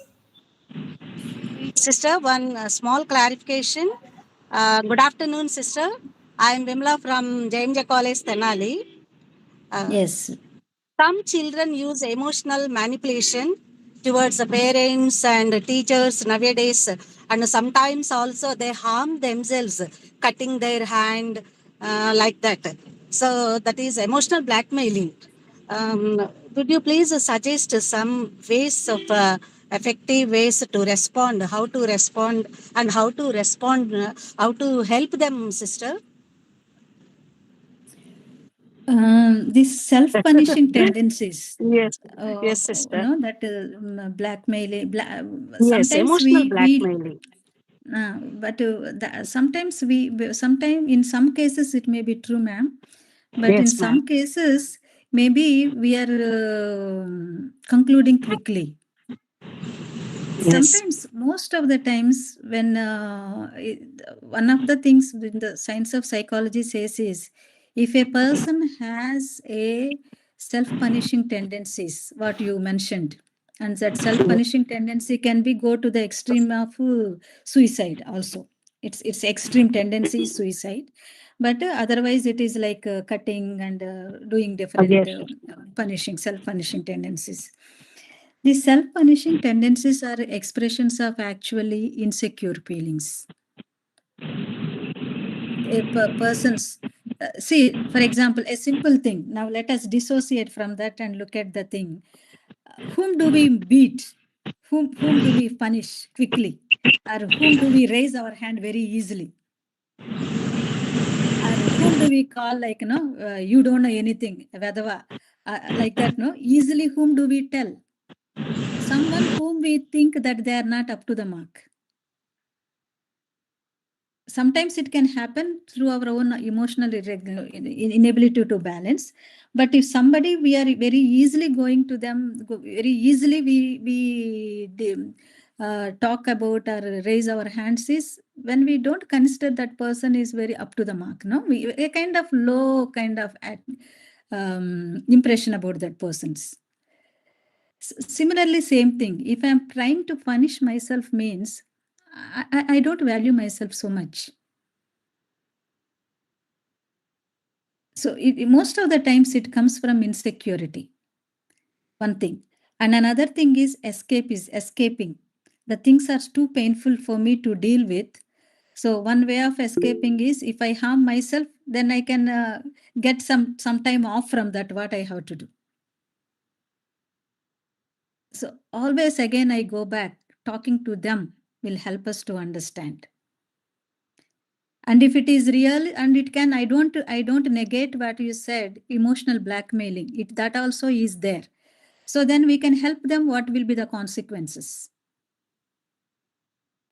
Sister, one small clarification. Good afternoon, sister. I am Vimala from JMJ College, Tenali. yes. Some children use emotional manipulation towards the parents and teachers nowadays, and sometimes also they harm themselves, cutting their hand like that. So that is emotional blackmailing. Would you please suggest some ways of effective ways to respond, how to respond, and how to help them, sister? These self-punishing tendencies, Yes, yes, sister. that blackmailing. Yes, Sometimes emotional we blackmailing. but sometimes sometimes in some cases it may be true, ma'am, but in Yes, ma'am. some cases maybe we are concluding quickly. Yes. Sometimes, most of the times, when one of the things in the science of psychology says is, if a person has a self-punishing tendencies, what you mentioned, and that self-punishing tendency can be go to the extreme of suicide also. It's extreme tendency is suicide, but otherwise it is like cutting and doing different Yes. punishing, self-punishing tendencies. The self-punishing tendencies are expressions of actually insecure feelings. A person's see, for example, a simple thing. Now let us dissociate from that and look at the thing. Whom do we beat? Whom do we punish quickly? Or whom do we raise our hand very easily? Or whom do we call like, you don't know anything, Vedava, like that, no? Easily, whom do we tell? Someone whom we think that they are not up to the mark. sometimes it can happen through our own emotional inability to balance. But if somebody, we are very easily going to them, very easily we talk about or raise our hands, is when we don't consider that person is very up to the mark. No, a kind of low kind of impression about that person's. Similarly, same thing. If I'm trying to punish myself means I don't value myself so much. So most of the times it comes from insecurity. One thing. And another thing is escaping. The things are too painful for me to deal with. So one way of escaping is, if I harm myself, then I can get some time off from that, what I have to do. So always again I go back, talking to them will help us to understand. And if it is real, and it can, I don't negate what you said, emotional blackmailing, that also is there. So then we can help them, what will be the consequences.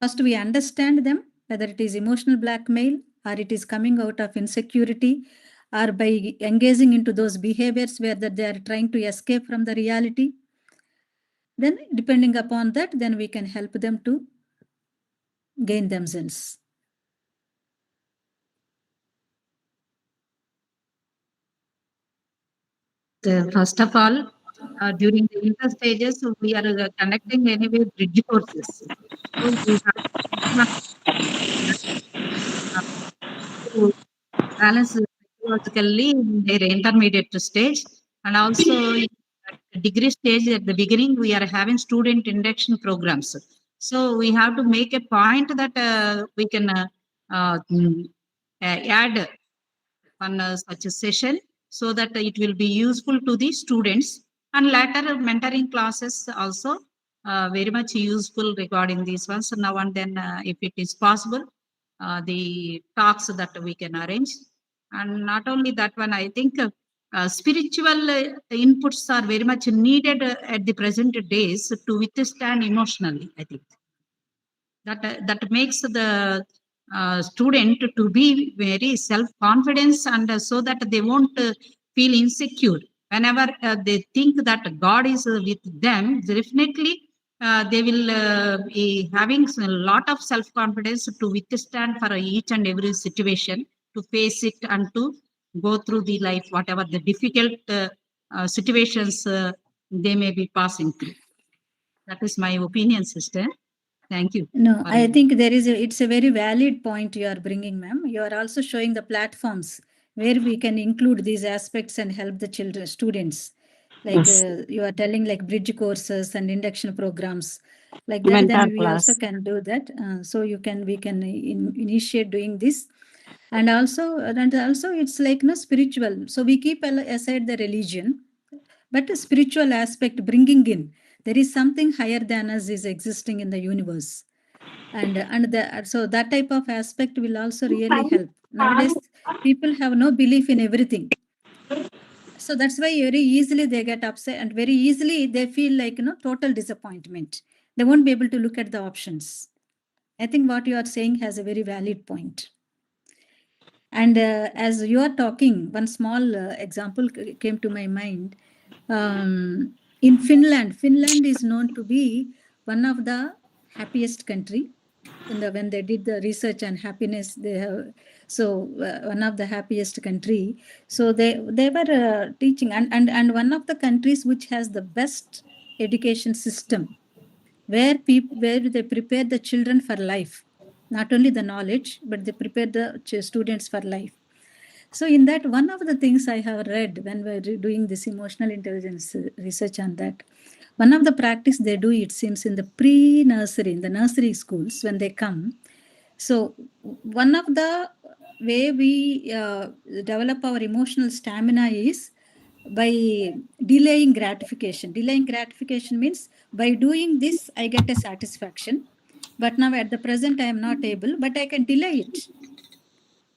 First we understand them, whether it is emotional blackmail or it is coming out of insecurity, or by engaging into those behaviors where that they are trying to escape from the reality. Then depending upon that, then we can help them to gain themselves. First of all, during the inter stages, we are conducting anyway bridge courses. So we have to balance psychologically in their intermediate stage, and also in degree stage at the beginning, we are having student induction programs. So we have to make a point that we can add one such a session, so that it will be useful to the students, and later mentoring classes also very much useful regarding these ones. Now and then, if it is possible, the talks that we can arrange. And not only that one, I think spiritual inputs are very much needed at the present days to withstand emotionally. I think that makes the student to be very self-confidence, and so that they won't feel insecure. Whenever they think that God is with them, definitely they will be having a lot of self-confidence to withstand for each and every situation, to face it and to go through the life, whatever the difficult situations they may be passing through. That is my opinion, sister. Thank you. No, I think it's a very valid point you are bringing, ma'am. You are also showing the platforms where we can include these aspects and help the students. Like you are telling, like bridge courses and induction programs, like that. Then we also can do that. So we can initiate doing this, and also it's like spiritual. So we keep aside the religion, but a spiritual aspect bringing in. There is something higher than us is existing in the universe. So that type of aspect will also really help. Nowadays, people have no belief in everything. So that's why very easily they get upset, and very easily they feel like total disappointment. They won't be able to look at the options. I think what you are saying has a very valid point. And as you are talking, one small example came to my mind. In Finland is known to be one of the happiest country. When they did the research on happiness, they have one of the happiest country. So they were teaching, and one of the countries which has the best education system, where they prepare the children for life, not only the knowledge, but they prepare the students for life. So in that, one of the things I have read when we're doing this emotional intelligence research on that, one of the practice they do, it seems, in the pre-nursery, in the nursery schools, when they come. So one of the way we develop our emotional stamina is by delaying gratification. Delaying gratification means, by doing this, I get a satisfaction. But now at the present, I am not able, but I can delay it.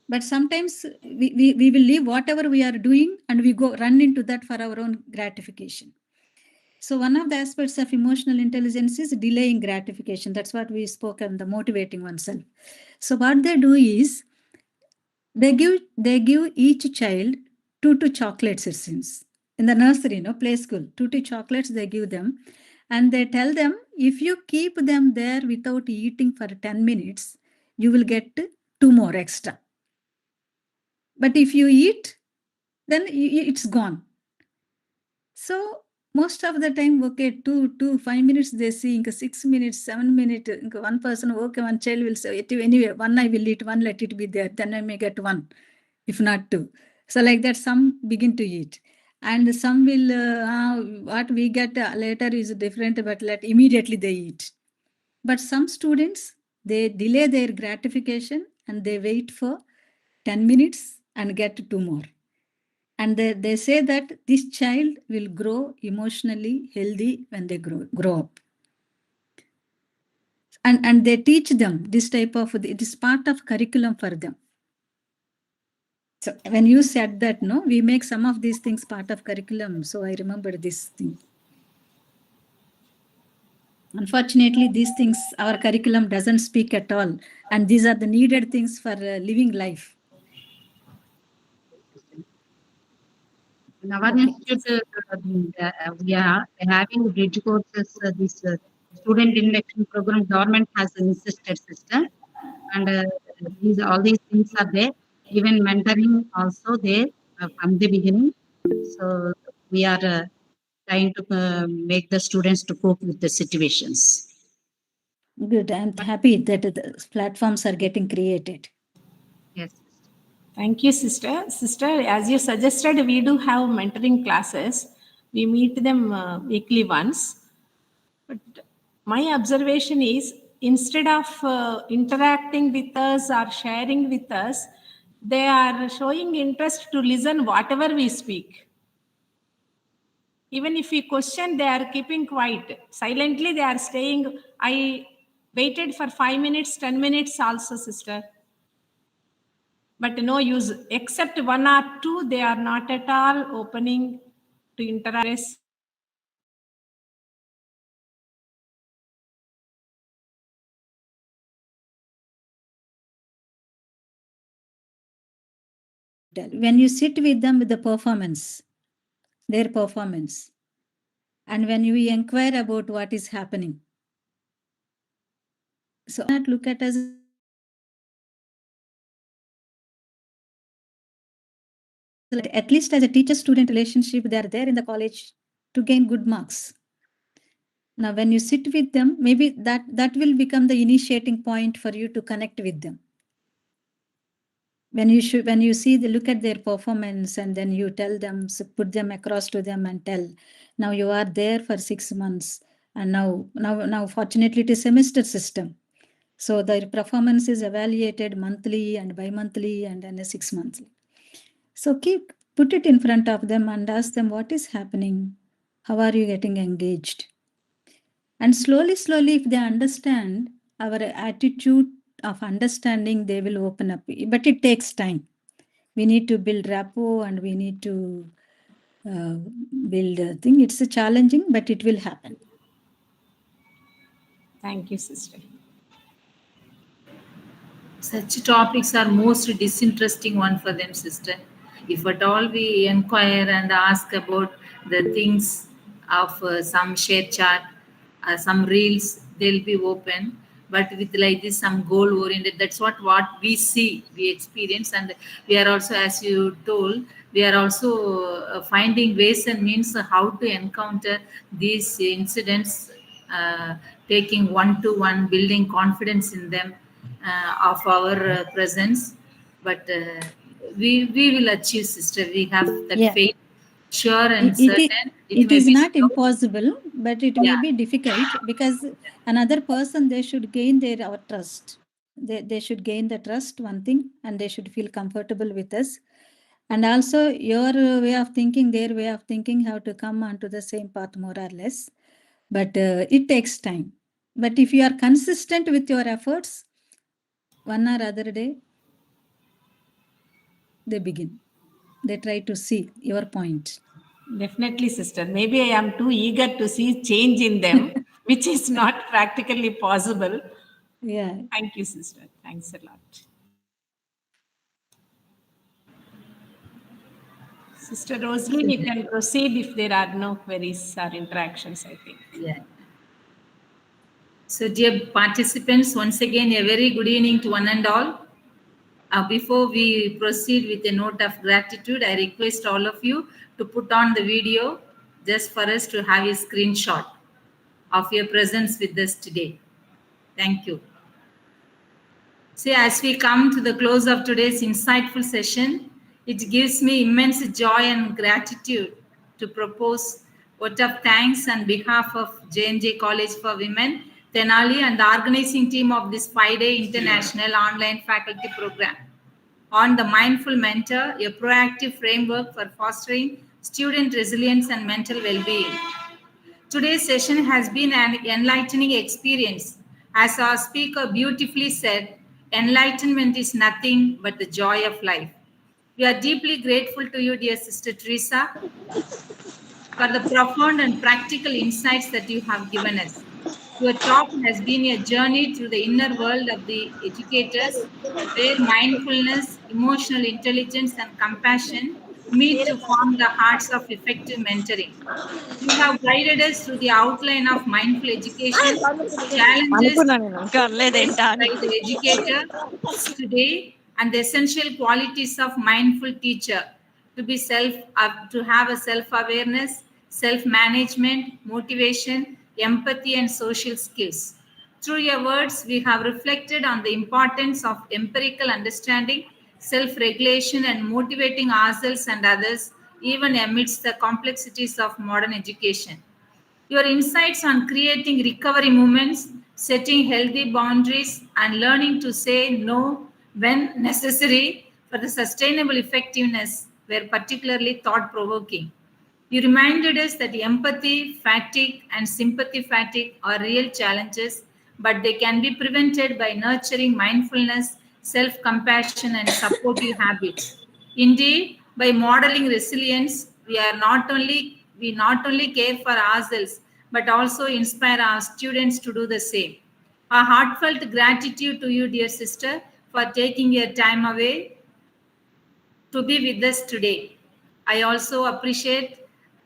But sometimes we will leave whatever we are doing and we go run into that for our own gratification. So one of the aspects of emotional intelligence is delaying gratification. That's what we spoke on the motivating oneself. So what they do is they give each child 2 chocolates, it seems. In the nursery, play school, 2 chocolates they give them. And they tell them, if you keep them there without eating for 10 minutes, you will get 2 more extra. But if you eat, then it's gone. So most of the time, okay, 5 minutes they see, 6 minutes, 7 minutes, one person, okay, one child will say, anyway, one I will eat, one let it be there, then I may get 1, if not 2. So like that, some begin to eat. And some will, what we get later is different, but immediately they eat. But some students, they delay their gratification and they wait for 10 minutes and get 2 more. And they say that this child will grow emotionally healthy when they grow up. And they teach them this type of, it is part of curriculum for them. So when you said that, we make some of these things part of curriculum. So I remember this thing. Unfortunately, these things, our curriculum doesn't speak at all. And these are the needed things for living life. In our institute, we are having bridge courses. This student induction program, government has an insisted system, and all these things are there. Even mentoring also there from the beginning. So we are trying to make the students to cope with the situations. Good. I'm happy that the platforms are getting created. Yes. Thank you, sister. Sister, as you suggested, we do have mentoring classes. We meet them weekly once. But my observation is, instead of interacting with us or sharing with us, they are showing interest to listen whatever we speak. Even if we question, they are keeping quiet. Silently, they are staying. I waited for 5 minutes, 10 minutes also, sister. But no use. Except 1 or 2, they are not at all opening to interact. When you sit with them with the performance, their performance, and when you inquire about what is happening, so not look at us at least as a teacher-student relationship, they are there in the college to gain good marks. Now, when you sit with them, maybe that will become the initiating point for you to connect with them. When you see look at their performance, and then you tell them, so put them across to them and tell, now you are there for 6 months, and now fortunately it is semester system. So their performance is evaluated monthly and bi-monthly and then 6 monthly. So put it in front of them and ask them, what is happening? How are you getting engaged? And slowly, if they understand our attitude of understanding, they will open up. But it takes time. We need to build rapport and we need to build a thing. It's challenging, but it will happen. Thank you, sister. Such topics are most disinteresting one for them, sister. If at all we inquire and ask about the things of some share chart, some reels, they'll be open. But with like this, some goal oriented, that's what we see, we experience. And we are also, as you told, we are also finding ways and means how to encounter these incidents, taking one-to-one, building confidence in them, of our presence. But we will achieve, sister. We have that faith, sure and certain. It may is be not slow. impossible, but it may be difficult, because another person, they should gain our trust. They should gain the trust, one thing, and they should feel comfortable with us. And also your way of thinking, their way of thinking, have to come onto the same path more or less. But it takes time. But if you are consistent with your efforts, one or other day, they begin. They try to see your point. Definitely, sister. Maybe I am too eager to see change in them, which is not practically possible. Yeah. Thank you, sister. Thanks a lot. Sister Rosaline, you can proceed if there are no queries or interactions, I think. Yeah. So, dear participants, once again, a very good evening to one and all. Before we proceed with a note of gratitude, I request all of you to put on the video just for us to have a screenshot of your presence with us today. Thank you. See, as we come to the close of today's insightful session, it gives me immense joy and gratitude to propose vote of thanks on behalf of J&J College for Women, Tenali, and the organizing team of this 5-day international online faculty program on the Mindful Mentor, a proactive framework for fostering student resilience and mental well-being. Today's session has been an enlightening experience. As our speaker beautifully said, enlightenment is nothing but the joy of life. We are deeply grateful to you, dear Sister Teresa, for the profound and practical insights that you have given us. Your talk has been a journey through the inner world of the educators, where mindfulness, emotional intelligence, and compassion meet to form the hearts of effective mentoring. You have guided us through the outline of mindful education, challenges faced by the educator today, and the essential qualities of mindful teacher to be to have a self-awareness, self-management, motivation, empathy, and social skills. Through your words, we have reflected on the importance of empirical understanding, self-regulation, and motivating ourselves and others, even amidst the complexities of modern education. Your insights on creating recovery moments, setting healthy boundaries, and learning to say no when necessary for the sustainable effectiveness were particularly thought provoking. You reminded us that empathy fatigue and sympathy fatigue are real challenges, but they can be prevented by nurturing mindfulness, self compassion, and supportive habits. Indeed, by modeling resilience, we not only care for ourselves, but also inspire our students to do the same. A heartfelt gratitude to you, dear sister, for taking your time away to be with us today. I also appreciate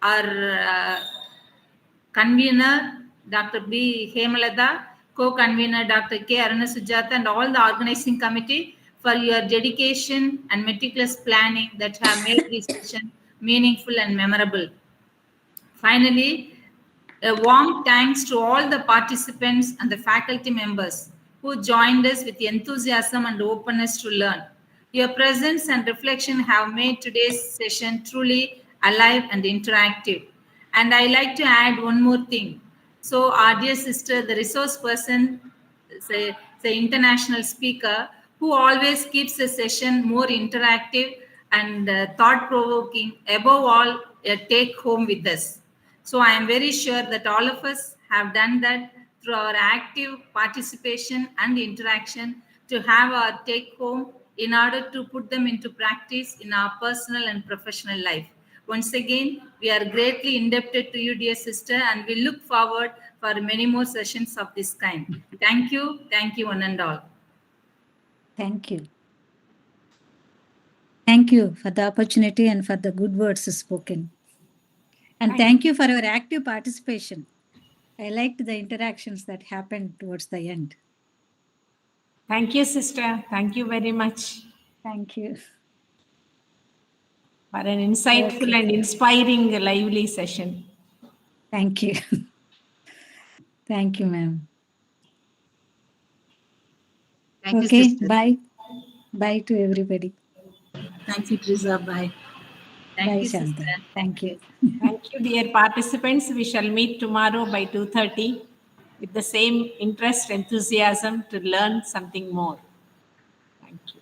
our convener, Dr. B. Hemalata, co-convener, Dr. K. Arunasujata, and all the organizing committee for your dedication and meticulous planning that have made this session meaningful and memorable. Finally, a warm thanks to all the participants and the faculty members who joined us with enthusiasm and openness to learn. Your presence and reflection have made today's session truly alive and interactive. And I like to add one more thing. So our dear sister, the resource person, the international speaker, who always keeps the session more interactive and thought-provoking, above all, a take-home with us. So I am very sure that all of us have done that through our active participation and interaction to have our take-home in order to put them into practice in our personal and professional life. Once again, we are greatly indebted to you, dear sister, and we look forward for many more sessions of this kind. Thank you, one and all. Thank you. Thank you for the opportunity and for the good words spoken. And thank you for your active participation. I liked the interactions that happened towards the end. Thank you, sister. Thank you very much. Thank you. For an insightful and inspiring, lively session. Thank you. Thank you, ma'am. Okay, bye. Bye to everybody. Thank you, Teresa. Bye. Bye, Santha. Thank you. Thank you, dear participants. We shall meet tomorrow by 2:30 with the same interest, enthusiasm to learn something more. Thank you.